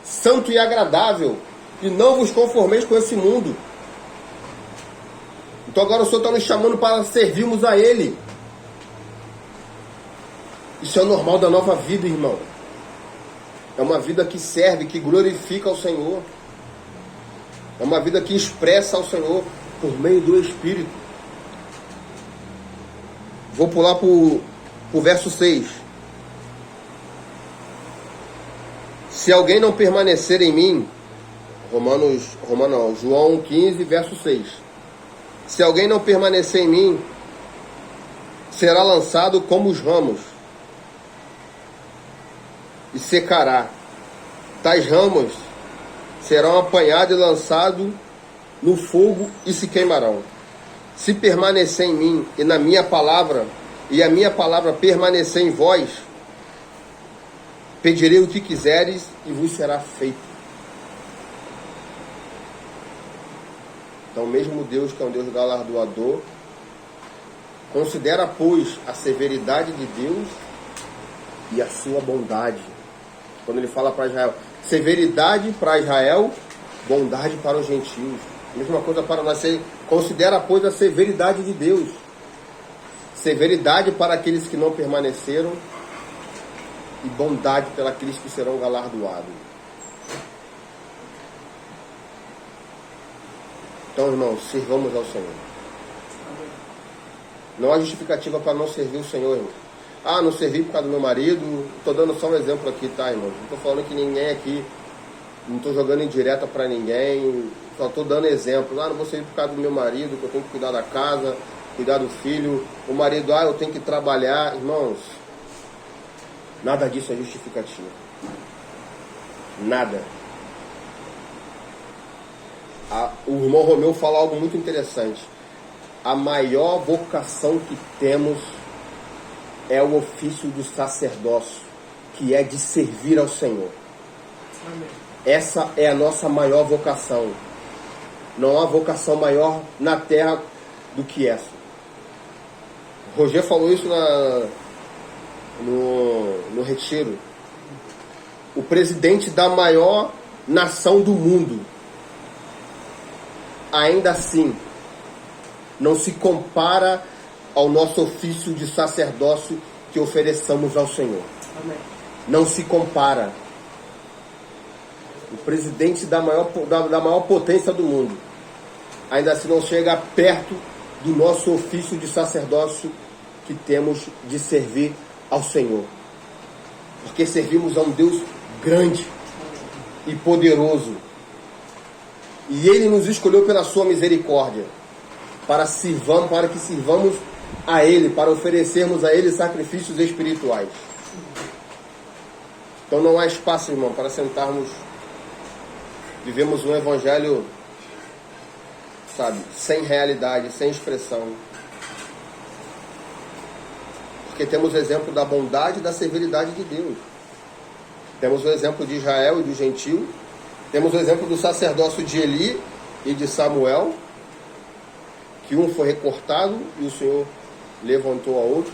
santo e agradável. E não vos conformeis com esse mundo. Então agora o Senhor está nos chamando para servirmos a Ele. Isso é o normal da nova vida, irmão. É uma vida que serve, que glorifica ao Senhor. É uma vida que expressa ao Senhor por meio do Espírito. Vou pular para o verso 6. Se alguém não permanecer em mim, João 15, verso 6. Se alguém não permanecer em mim, será lançado como os ramos e secará. Tais ramos serão apanhados e lançados no fogo e se queimarão. Se permanecer em mim e na minha palavra, e a minha palavra permanecer em vós, pedirei o que quiseres e vos será feito. Então, mesmo Deus, que é um Deus galardoador, considera, pois, a severidade de Deus e a sua bondade. Quando ele fala para Israel, severidade para Israel, bondade para os gentios. Mesma coisa para nós. Considera, pois, a severidade de Deus. Severidade para aqueles que não permaneceram e bondade para aqueles que serão galardoados. Então, irmãos, sirvamos ao Senhor. Não há justificativa para não servir o Senhor, irmão. Ah, não servi por causa do meu marido. Estou dando só um exemplo aqui, tá, irmão? Não estou falando que ninguém aqui, não estou jogando indireta para ninguém. Só estou dando exemplos. Ah, não vou servir por causa do meu marido, que eu tenho que cuidar da casa, cuidar do filho. O marido, eu tenho que trabalhar. Irmãos, nada disso é justificativa. Nada. O irmão Romeu fala algo muito interessante. A maior vocação que temos é o ofício do sacerdócio, que é de servir ao Senhor. Amém. Essa é a nossa maior vocação. Não há vocação maior na terra do que essa. O Roger falou isso no retiro. O presidente da maior nação do mundo, ainda assim, não se compara ao nosso ofício de sacerdócio que ofereçamos ao Senhor. Amém. Não se compara. O presidente da maior potência do mundo, ainda assim não chega perto do nosso ofício de sacerdócio que temos de servir ao Senhor. Porque servimos a um Deus grande e poderoso. E Ele nos escolheu pela sua misericórdia para que sirvamos a Ele, para oferecermos a Ele sacrifícios espirituais. Então não há espaço, irmão, para sentarmos. Vivemos um evangelho, sabe, sem realidade, sem expressão. Porque temos o exemplo da bondade e da severidade de Deus. Temos o exemplo de Israel e do gentio. Temos o exemplo do sacerdócio de Eli e de Samuel, que um foi recortado e o Senhor levantou a outro.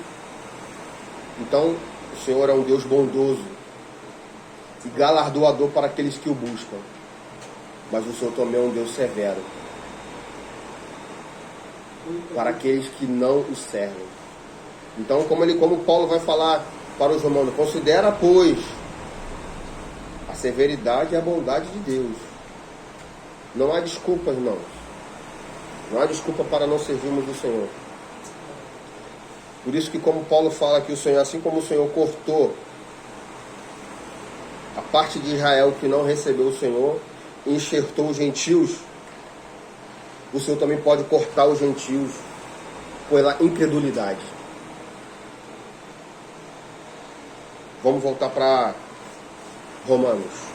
Então, o Senhor é um Deus bondoso e galardoador para aqueles que o buscam. Mas o Senhor também é um Deus severo para aqueles que não o servem. Então, como Paulo vai falar para os romanos, considera, pois, a severidade e a bondade de Deus. Não há desculpas, irmãos. Não há desculpa para não servirmos o Senhor. Por isso que, como Paulo fala que o Senhor, assim como o Senhor cortou a parte de Israel que não recebeu o Senhor e enxertou os gentios, o Senhor também pode cortar os gentios pela incredulidade. Vamos voltar para Romanos.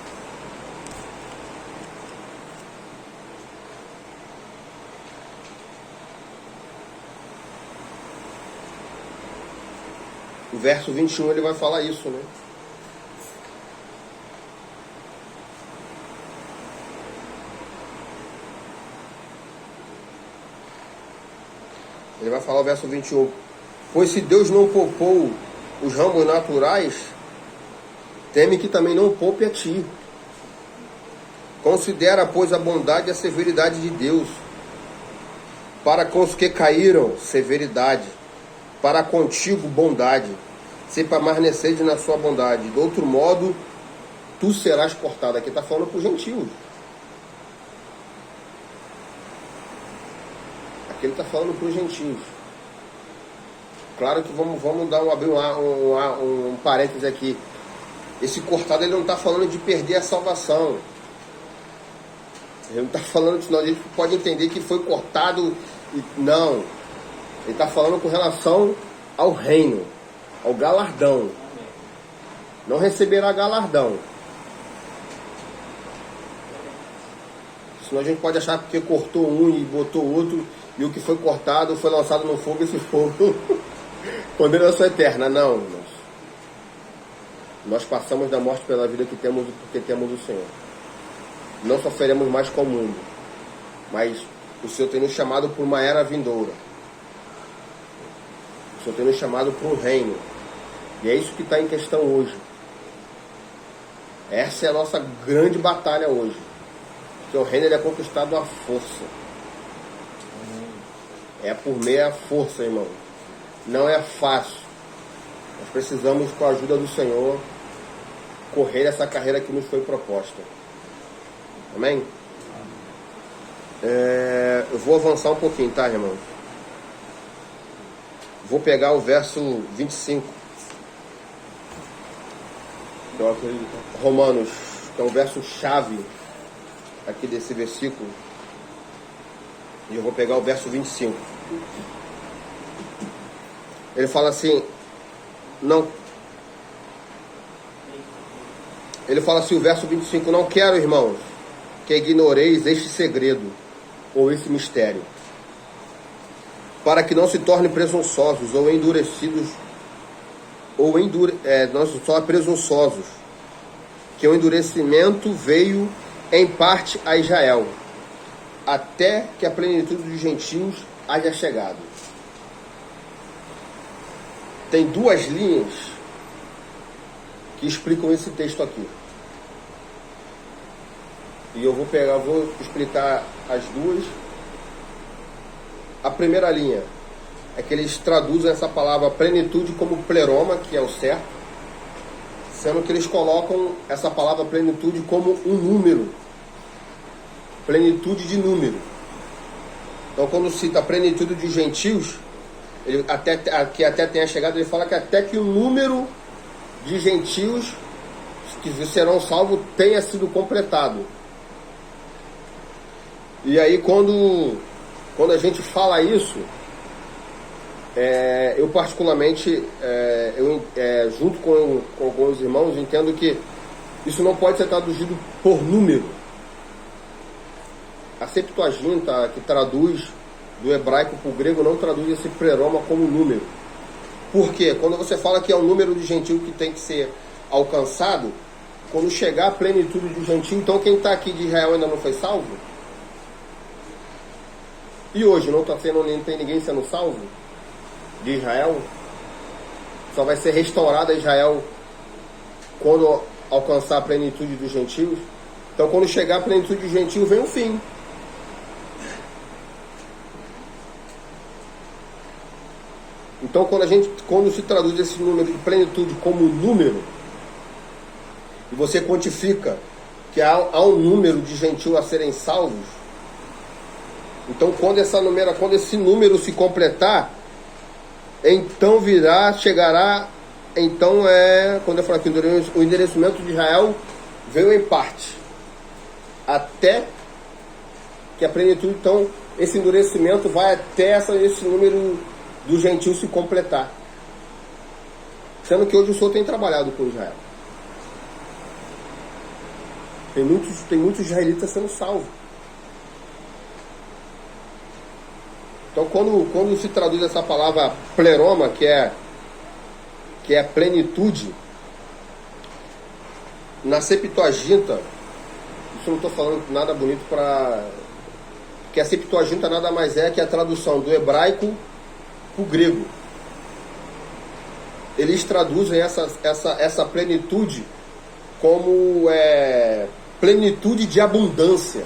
O verso 21 ele vai falar isso, né? Ele vai falar o verso 21. Pois se Deus não poupou os ramos naturais, teme que também não poupe a ti. Considera, pois, a bondade e a severidade de Deus. Para com os que caíram, severidade. Para contigo, bondade. Se permaneceres na sua bondade. De outro modo, tu serás cortado. Aqui está falando para os gentios. Aqui ele está falando para os gentios. Claro que vamos abrir um parêntese aqui. Esse cortado ele não está falando de perder a salvação. Ele não está falando disso, não. A gente pode entender que foi cortado. Não. Ele está falando com relação ao reino, ao galardão. Não receberá galardão. Senão a gente pode achar que porque cortou um e botou outro, e o que foi cortado foi lançado no fogo, esse fogo condenação eterna. Não, irmãos. Nós passamos da morte pela vida que temos porque temos o Senhor. Não sofreremos mais com o mundo, mas o Senhor tem nos chamado por uma era vindoura. O Senhor tem nos chamado para um reino. E é isso que está em questão hoje. Essa é a nossa grande batalha hoje. Porque o reino ele é conquistado à força. É por meia força, irmão. Não é fácil. Nós precisamos, com a ajuda do Senhor, correr essa carreira que nos foi proposta. Amém? Eu vou avançar um pouquinho, tá, irmãos? Vou pegar o verso 25. Romanos, que é o verso chave aqui desse versículo. E eu vou pegar o verso 25. Ele fala assim, ele fala assim, o verso 25, não quero, irmãos, que ignoreis este segredo, ou esse mistério, para que não se tornem presunçosos ou endurecidos nós só presunçosos, que o endurecimento veio em parte a Israel, até que a plenitude dos gentios haja chegado. Tem duas linhas que explicam esse texto aqui. E eu vou explicar as duas. A primeira linha é que eles traduzem essa palavra plenitude como pleroma, que é o certo, sendo que eles colocam essa palavra plenitude como um número. Plenitude de número. Então, quando cita a plenitude dos gentios, ele até tenha chegado, ele fala que até que o número de gentios que serão salvos tenha sido completado. E aí, quando a gente fala isso, eu particularmente, junto com alguns irmãos, entendo que isso não pode ser traduzido por número. A Septuaginta, que traduz do hebraico para o grego, não traduz esse pleroma como número. Por quê? Quando você fala que é o número de gentio que tem que ser alcançado, quando chegar a plenitude do gentio, então quem está aqui de Israel ainda não foi salvo? E hoje não tem ninguém sendo salvo de Israel? Só vai ser restaurada Israel quando alcançar a plenitude dos gentios. Então, quando chegar a plenitude dos gentios, vem o fim. Então, quando se traduz esse número de plenitude como número, e você quantifica que há um número de gentios a serem salvos, então quando esse número se completar, então chegará, quando eu falo que o endurecimento de Israel veio em parte, até que a plenitude, então esse endurecimento vai até esse número do gentio se completar. Sendo que hoje o Senhor tem trabalhado com Israel. Tem muitos israelitas sendo salvos. Então, quando se traduz essa palavra pleroma, que é plenitude, na Septuaginta, isso eu não estou falando nada bonito que a Septuaginta nada mais é que a tradução do hebraico para o grego. Eles traduzem essa plenitude como plenitude de abundância.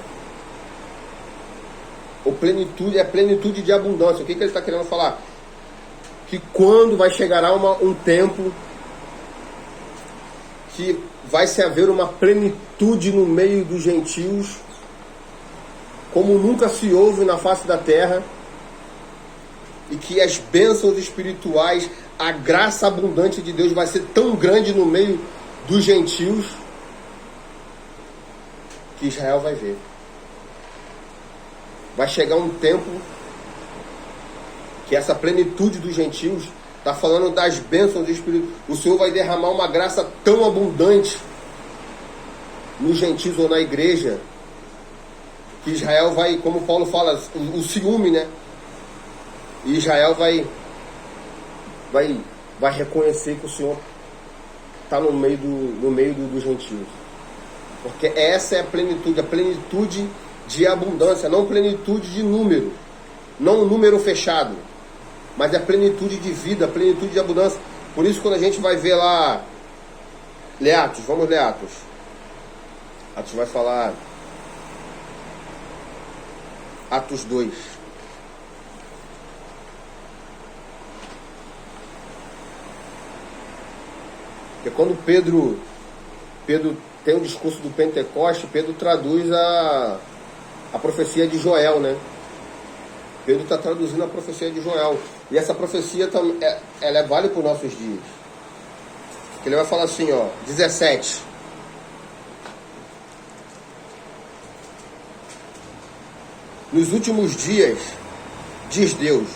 Ou plenitude de abundância. O que ele está querendo falar? Que quando vai chegar um tempo que vai se haver uma plenitude no meio dos gentios, como nunca se houve na face da terra, e que as bênçãos espirituais, a graça abundante de Deus vai ser tão grande no meio dos gentios, que Israel vai ver. Vai chegar um tempo que essa plenitude dos gentios está falando das bênçãos do Espírito. O Senhor vai derramar uma graça tão abundante nos gentios ou na igreja, que Israel vai, como Paulo fala, o ciúme, né? E Israel vai reconhecer que o Senhor está no meio dos gentios. Porque essa é a plenitude de abundância, não plenitude de número, não um número fechado, mas a plenitude de vida, a plenitude de abundância. Por isso, quando a gente vai ver lá, vamos ler Atos. Atos vai falar, Atos 2. Porque quando Pedro tem o discurso do Pentecoste, Pedro traduz a profecia de Joel, né? Pedro está traduzindo a profecia de Joel. E essa profecia ela é válida para os nossos dias. Ele vai falar assim, 17. Nos últimos dias, diz Deus,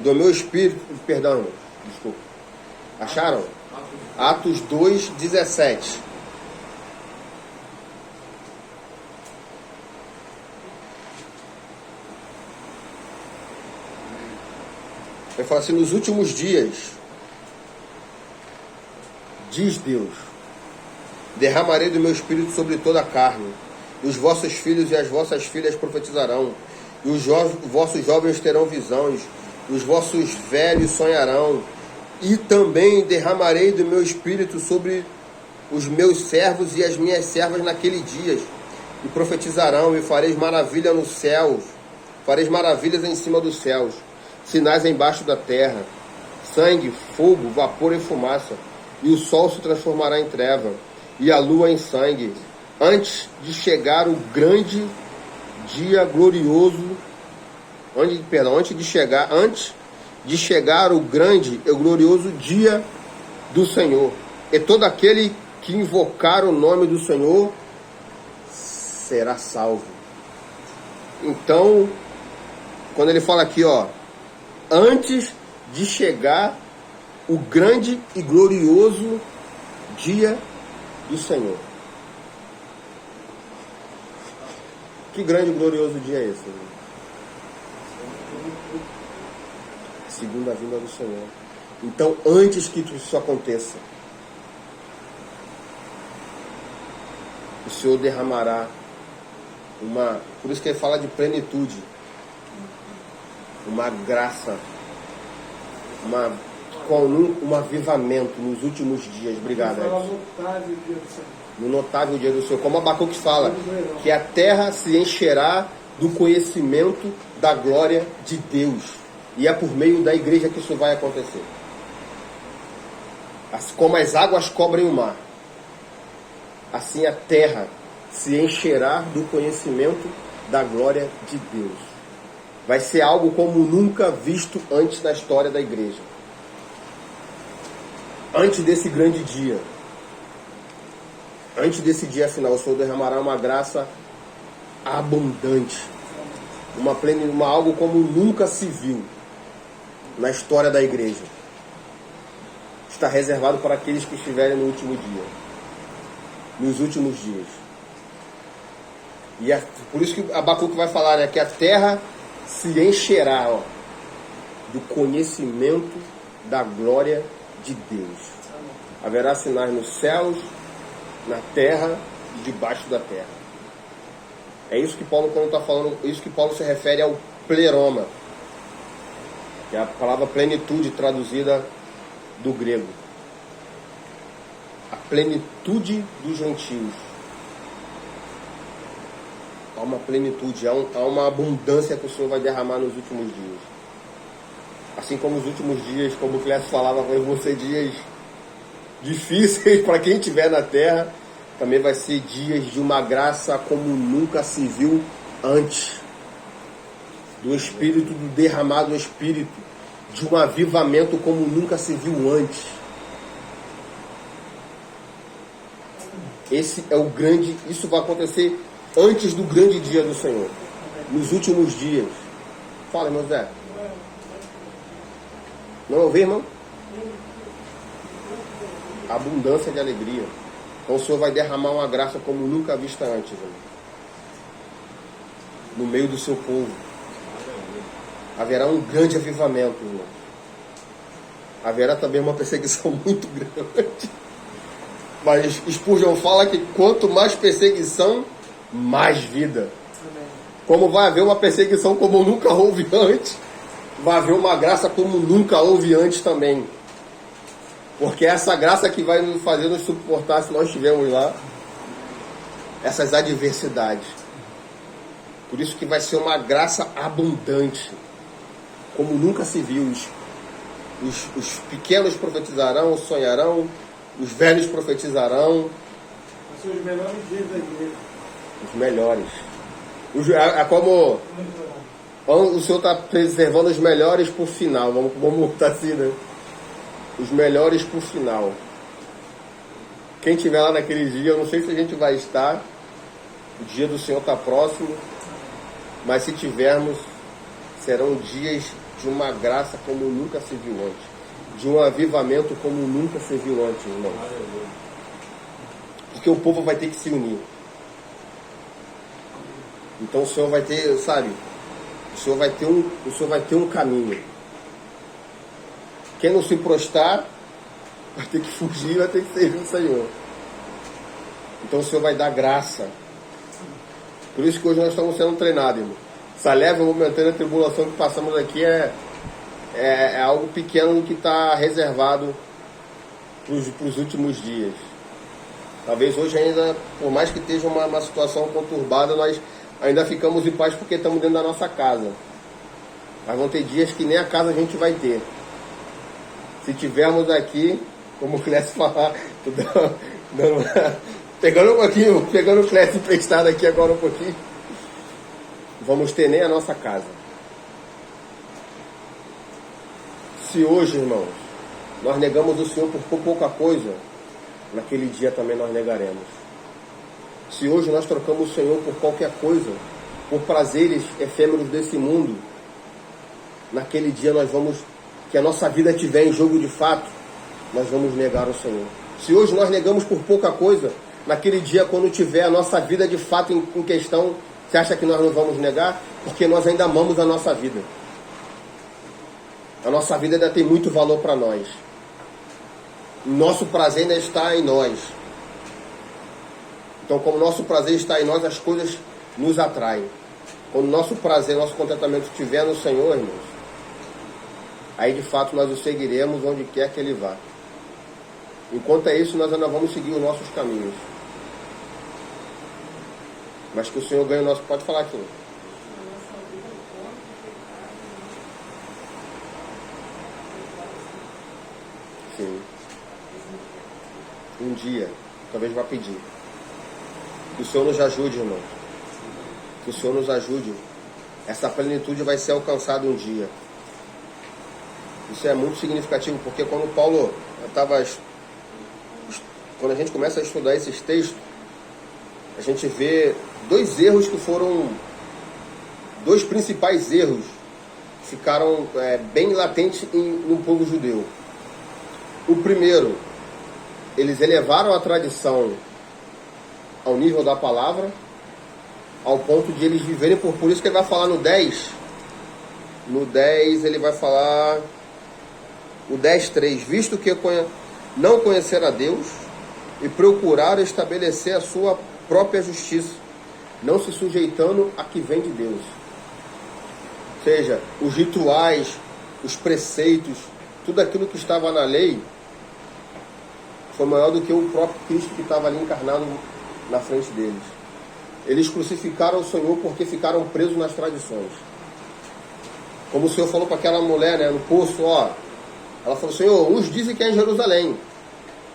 do meu espírito, desculpa. Acharam? Atos 2, 17. Ele fala assim, nos últimos dias, diz Deus, derramarei do meu espírito sobre toda a carne, e os vossos filhos e as vossas filhas profetizarão, e os vossos jovens terão visões, e os vossos velhos sonharão, e também derramarei do meu espírito sobre os meus servos e as minhas servas naquele dia, e profetizarão, e fareis maravilha nos céus, fareis maravilhas em cima dos céus, sinais embaixo da terra, sangue, fogo, vapor e fumaça, e o sol se transformará em treva, e a lua em sangue, antes de chegar o grande dia glorioso, antes de chegar o grande e glorioso dia do Senhor. E todo aquele que invocar o nome do Senhor será salvo. Então, quando ele fala aqui, ó, antes de chegar o grande e glorioso dia do Senhor. Que grande e glorioso dia é esse? Segunda vinda do Senhor. Então, antes que isso aconteça, o Senhor derramará uma... Por isso que ele fala de plenitude. Uma graça. Um avivamento nos últimos dias. Obrigado, Edson. No notável dia do Senhor. Como Abacuque fala, que a terra se encherá do conhecimento da glória de Deus. E é por meio da igreja que isso vai acontecer. Como as águas cobrem o mar, assim a terra se encherá do conhecimento da glória de Deus. Vai ser algo como nunca visto antes na história da igreja. Antes desse grande dia, antes desse dia final, o Senhor derramará uma graça abundante, algo como nunca se viu na história da igreja. Está reservado para aqueles que estiverem no último dia, nos últimos dias. E por isso que Abacuque vai falar, né, que a terra se encherá, ó, do conhecimento da glória de Deus. Haverá sinais nos céus, na terra e debaixo da terra. É isso que Paulo, quando está falando, isso que Paulo se refere ao pleroma, que é a palavra plenitude traduzida do grego. A plenitude dos gentios. Há uma plenitude, há uma abundância que o Senhor vai derramar nos últimos dias. Assim como os últimos dias, como o Clécio falava, vão ser dias difíceis para quem estiver na terra, também vai ser dias de uma graça como nunca se viu antes. Do Espírito, do derramado Espírito, de um avivamento como nunca se viu antes. Esse é o grande, isso vai acontecer antes do grande dia do Senhor, nos últimos dias. Fala, irmão Zé. Não ouvi, irmão? Abundância de alegria. Então o Senhor vai derramar uma graça como nunca vista antes, irmão, no meio do seu povo. Haverá um grande avivamento, irmão. Haverá também uma perseguição muito grande. Mas Spurgeon fala que quanto mais perseguição, mais vida. Como vai haver uma perseguição como nunca houve antes, vai haver uma graça como nunca houve antes também. Porque é essa graça que vai nos fazer nos suportar, se nós estivermos lá, essas adversidades. Por isso que vai ser uma graça abundante, como nunca se viu. Os pequenos profetizarão, sonharão, os velhos profetizarão. São os melhores dias da igreja. Os melhores. É como o Senhor está preservando os melhores por final. Vamos estar assim, né? Os melhores por final. Quem estiver lá naquele dia, eu não sei se a gente vai estar. O dia do Senhor está próximo. Mas se tivermos, serão dias de uma graça como nunca se viu antes. De um avivamento como nunca se viu antes, irmão. Porque o povo vai ter que se unir. Então o Senhor vai ter, sabe? O Senhor vai ter um caminho. Quem não se prostrar vai ter que fugir, vai ter que servir o Senhor. Então o Senhor vai dar graça. Por isso que hoje nós estamos sendo treinados, irmão. Essa leve momentânea tribulação que passamos aqui é algo pequeno que está reservado para os últimos dias. Talvez hoje ainda, por mais que esteja uma situação conturbada, nós ainda ficamos em paz porque estamos dentro da nossa casa. Mas vão ter dias que nem a casa a gente vai ter. Se tivermos aqui, como o Clécio falar, pegando o Clécio emprestado aqui agora um pouquinho, vamos ter nem a nossa casa. Se hoje, irmãos, nós negamos o Senhor por pouca coisa, naquele dia também nós negaremos. Se hoje nós trocamos o Senhor por qualquer coisa, por prazeres efêmeros desse mundo, naquele dia nós vamos, que a nossa vida tiver em jogo de fato, nós vamos negar o Senhor. Se hoje nós negamos por pouca coisa, naquele dia quando tiver a nossa vida de fato em questão, você acha que nós não vamos negar? Porque nós ainda amamos a nossa vida. A nossa vida ainda tem muito valor para nós. Nosso prazer ainda está em nós. Então, como nosso prazer está em nós, as coisas nos atraem. Quando nosso prazer, nosso contentamento estiver no Senhor, irmãos, aí de fato nós o seguiremos onde quer que Ele vá. Enquanto é isso, nós ainda vamos seguir os nossos caminhos. Mas que o Senhor ganhe o nosso... Pode falar aqui. Sim. Um dia, talvez vá pedir. Que o Senhor nos ajude, irmão. Que o Senhor nos ajude. Essa plenitude vai ser alcançada um dia. Isso é muito significativo, porque quando quando a gente começa a estudar esses textos, a gente vê dois principais erros que ficaram bem latentes no povo judeu. O primeiro, eles elevaram a tradição ao nível da palavra, ao ponto de eles viverem por isso que ele vai falar no 10. No 10 ele vai falar, o 10:3, visto que não conheceram a Deus e procuraram estabelecer a sua própria justiça, não se sujeitando a que vem de Deus. Ou seja, os rituais, os preceitos, tudo aquilo que estava na lei foi maior do que o próprio Cristo que estava ali encarnado na frente deles. Eles crucificaram o Senhor porque ficaram presos nas tradições. Como o Senhor falou para aquela mulher, no poço, ela falou: Senhor, uns dizem que é em Jerusalém,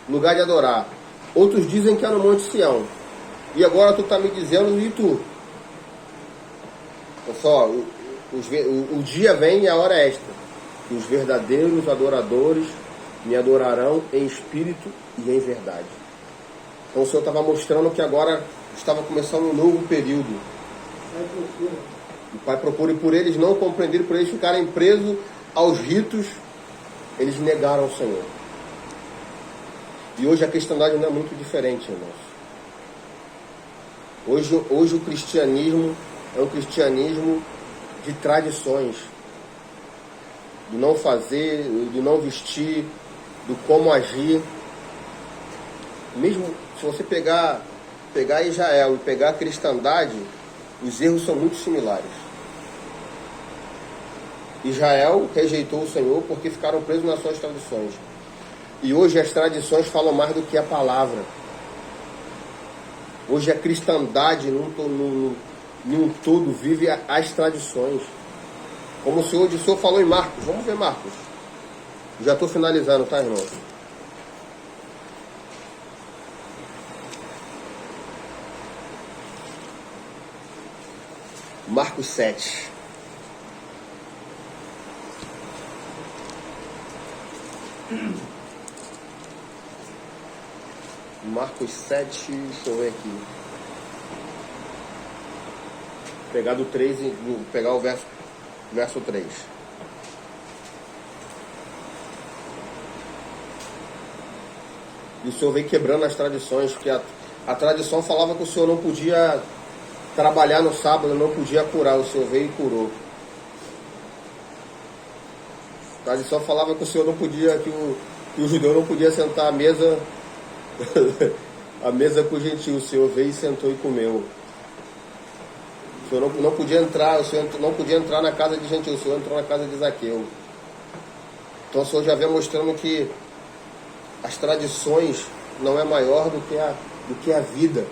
lugar de adorar. Outros dizem que é no Monte Sião. E agora tu está me dizendo, e tu? Então, só, o dia vem e a hora é esta. Que os verdadeiros adoradores me adorarão em espírito e em verdade. Então o Senhor estava mostrando que agora estava começando um novo período. O Pai procura, e por eles não compreenderem, por eles ficarem presos aos ritos, eles negaram o Senhor. E hoje a cristandade não é muito diferente, irmãos. Hoje o cristianismo é um cristianismo de tradições, do não fazer, do não vestir, do como agir. Mesmo se você pegar Israel e pegar a cristandade, os erros são muito similares. Israel rejeitou o Senhor porque ficaram presos nas suas tradições. E hoje as tradições falam mais do que a palavra. Hoje a cristandade num todo vive as tradições. Como o Senhor falou em Marcos. Vamos ver Marcos. Já estou finalizando, tá, irmão? Marcos 7. Marcos 7, deixa eu ver aqui. Pegar do 3 e pegar o verso 3. E o Senhor vem quebrando as tradições, porque a tradição falava que o Senhor não podia trabalhar no sábado, não podia curar. O Senhor veio e curou. A tradição falava que o Senhor não podia, que que o judeu não podia sentar à mesa, a mesa com o gentio. O Senhor veio e sentou e comeu. O Senhor não podia entrar, o Senhor não podia entrar na casa de gentio, o Senhor entrou na casa de Zaqueu. Então o Senhor já vem mostrando que as tradições não é maior do que a vida.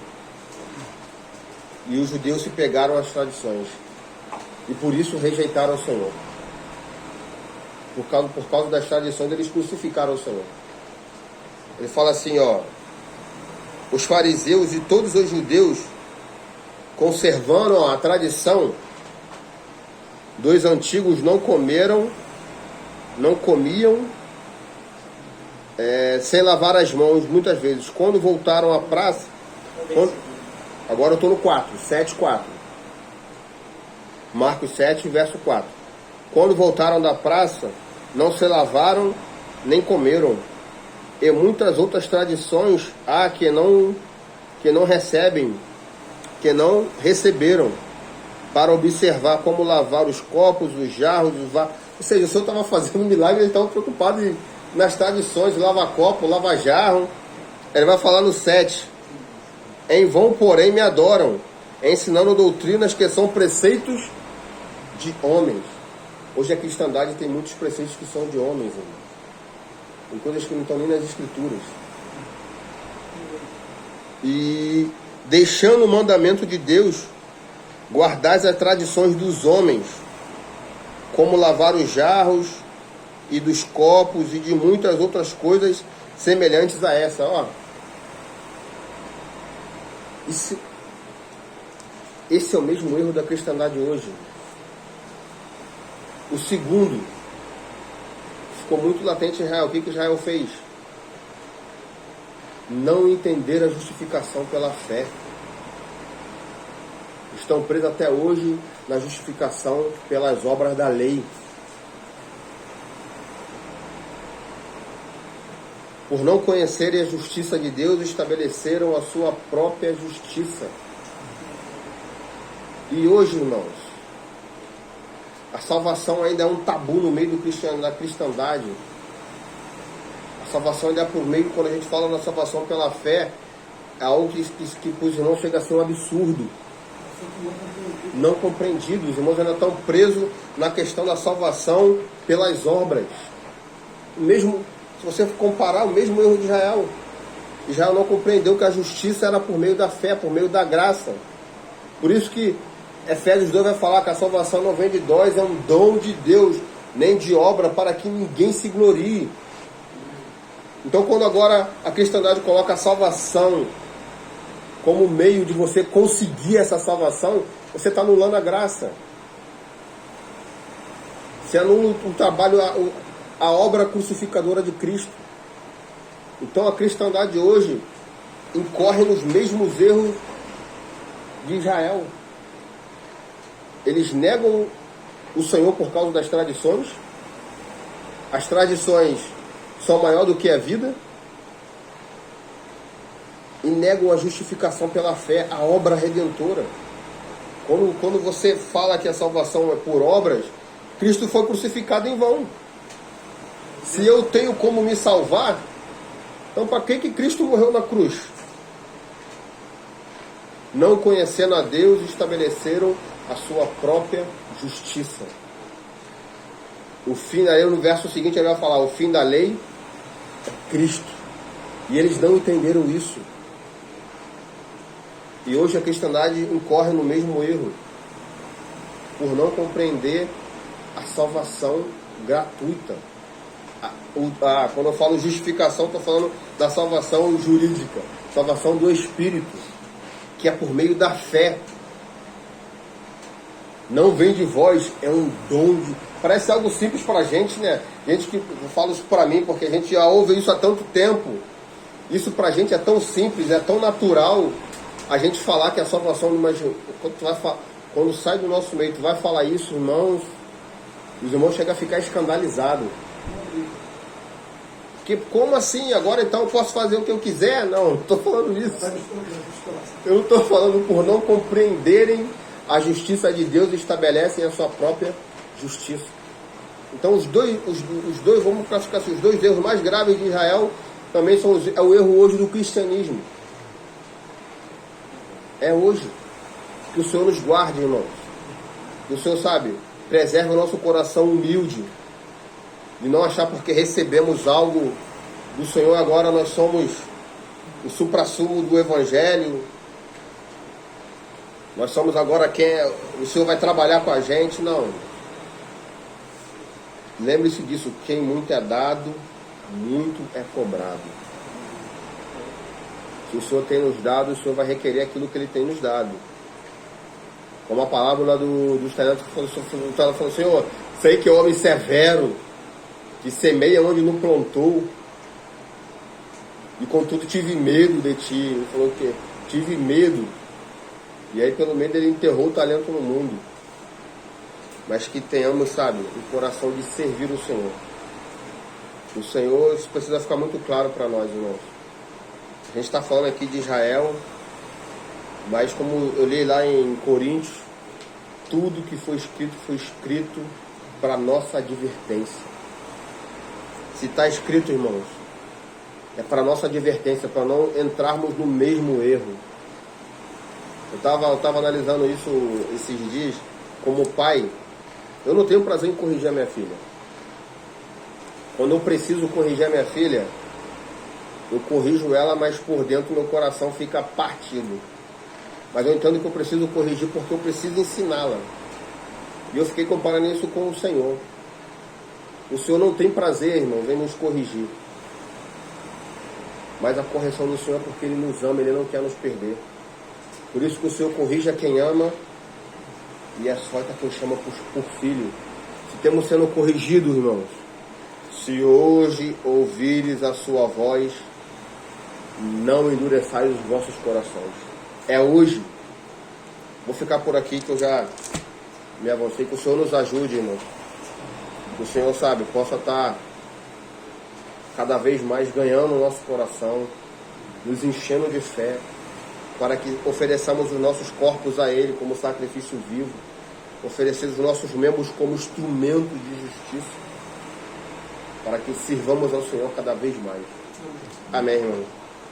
E os judeus se pegaram às tradições. E por isso rejeitaram o Senhor. Por causa das tradições, eles crucificaram o Senhor. Ele fala assim, ó: os fariseus e todos os judeus, conservando a tradição dos antigos, não comiam sem lavar as mãos, muitas vezes. Quando voltaram à praça... Agora eu estou no 4, 7:4. Marcos 7, verso 4. Quando voltaram da praça, não se lavaram, nem comeram. E muitas outras tradições há que não receberam, para observar como lavar os copos, os jarros, os vasos. Ou seja, o Senhor estava fazendo um milagre, ele estava preocupado nas tradições, lava copo, lava jarro. Ele vai falar no 7. Em vão, porém, me adoram, ensinando doutrinas que são preceitos de homens. Hoje a cristandade tem muitos preceitos que são de homens, irmão. Tem coisas que não estão nem nas escrituras. E deixando o mandamento de Deus, guardais as tradições dos homens, como lavar os jarros e dos copos e de muitas outras coisas semelhantes a essa. Ó, esse é o mesmo erro da cristandade hoje. O segundo, ficou muito latente em Israel. O que Israel fez? Não entender a justificação pela fé. Estão presos até hoje na justificação pelas obras da lei. Por não conhecerem a justiça de Deus, estabeleceram a sua própria justiça. E hoje, irmãos, a salvação ainda é um tabu no meio da cristandade. A salvação ainda é por meio, quando a gente fala na salvação pela fé, é algo que para os irmãos chega a ser um absurdo. Não compreendido. Os irmãos ainda estão presos na questão da salvação pelas obras. Mesmo se você comparar, o mesmo erro de Israel. Israel não compreendeu que a justiça era por meio da fé, por meio da graça. Por isso que Efésios 2 vai falar que a salvação não vem de nós, é um dom de Deus, nem de obra, para que ninguém se glorie. Então, quando agora a cristandade coloca a salvação como meio de você conseguir essa salvação, você está anulando a graça. Você anula o trabalho, a obra crucificadora de Cristo. Então a cristandade hoje incorre nos mesmos erros de Israel. Eles negam o Senhor por causa das tradições. As tradições são maior do que a vida. E negam a justificação pela fé, a obra redentora. Quando você fala que a salvação é por obras, Cristo foi crucificado em vão. Se eu tenho como me salvar, então para que Cristo morreu na cruz? Não conhecendo a Deus, estabeleceram a sua própria justiça. O fim da lei, no verso seguinte ele vai falar, o fim da lei é Cristo. E eles não entenderam isso. E hoje a cristandade incorre no mesmo erro, por não compreender a salvação gratuita. Quando eu falo justificação, estou falando da salvação jurídica, salvação do Espírito, que é por meio da fé. Não vem de vós, é um dom de... Parece algo simples para a gente, né? Gente que, eu falo isso para mim, porque a gente já ouve isso há tanto tempo. Isso para a gente é tão simples, é tão natural a gente falar que a salvação... Quando sai do nosso meio, tu vai falar isso, irmãos, os irmãos chegam a ficar escandalizados. Porque como assim? Agora então eu posso fazer o que eu quiser? Não estou falando isso. Eu não estou falando por não compreenderem a justiça de Deus e estabelecem a sua própria justiça. Então os dois, vamos classificar assim, os dois erros mais graves de Israel também são é o erro hoje do cristianismo. É hoje. Que o Senhor nos guarde, irmãos. Que o Senhor, sabe, preserve o nosso coração humilde. De não achar porque recebemos algo do Senhor, agora nós somos o supra-sumo do Evangelho. Nós somos agora quem o Senhor vai trabalhar com a gente. Não. Lembre-se disso. Quem muito é dado, muito é cobrado. Se o Senhor tem nos dado, o Senhor vai requerer aquilo que Ele tem nos dado. Como a parábola dos talentos que falou, Senhor, sei que é homem severo, que semeia onde não plantou, e contudo tive medo de ti. Ele falou o quê? Tive medo. E aí pelo medo ele enterrou o talento no mundo. Mas que tenhamos, sabe, o coração de servir o Senhor. O Senhor, isso precisa ficar muito claro para nós, irmãos. A gente está falando aqui de Israel, mas como eu li lá em Coríntios, tudo que foi escrito para nossa advertência. Se está escrito, irmãos, é para nossa advertência, para não entrarmos no mesmo erro. Eu estava analisando isso esses dias. Como pai, eu não tenho prazer em corrigir a minha filha. Quando eu preciso corrigir a minha filha, eu corrijo ela, mas por dentro meu coração fica partido. Mas eu entendo que eu preciso corrigir porque eu preciso ensiná-la. E eu fiquei comparando isso com o Senhor. O Senhor não tem prazer, irmãos, em nos corrigir. Mas a correção do Senhor é porque Ele nos ama, Ele não quer nos perder. Por isso que o Senhor corrige a quem ama e açoita quem chama por filho. Se temos sendo corrigidos, irmãos, se hoje ouvires a sua voz, não endureçais os vossos corações. É hoje. Vou ficar por aqui que eu já me avancei. Que o Senhor nos ajude, irmãos. Que o Senhor, sabe, possa estar cada vez mais ganhando o nosso coração, nos enchendo de fé, para que ofereçamos os nossos corpos a Ele como sacrifício vivo, oferecer os nossos membros como instrumento de justiça, para que sirvamos ao Senhor cada vez mais. Amém, irmão.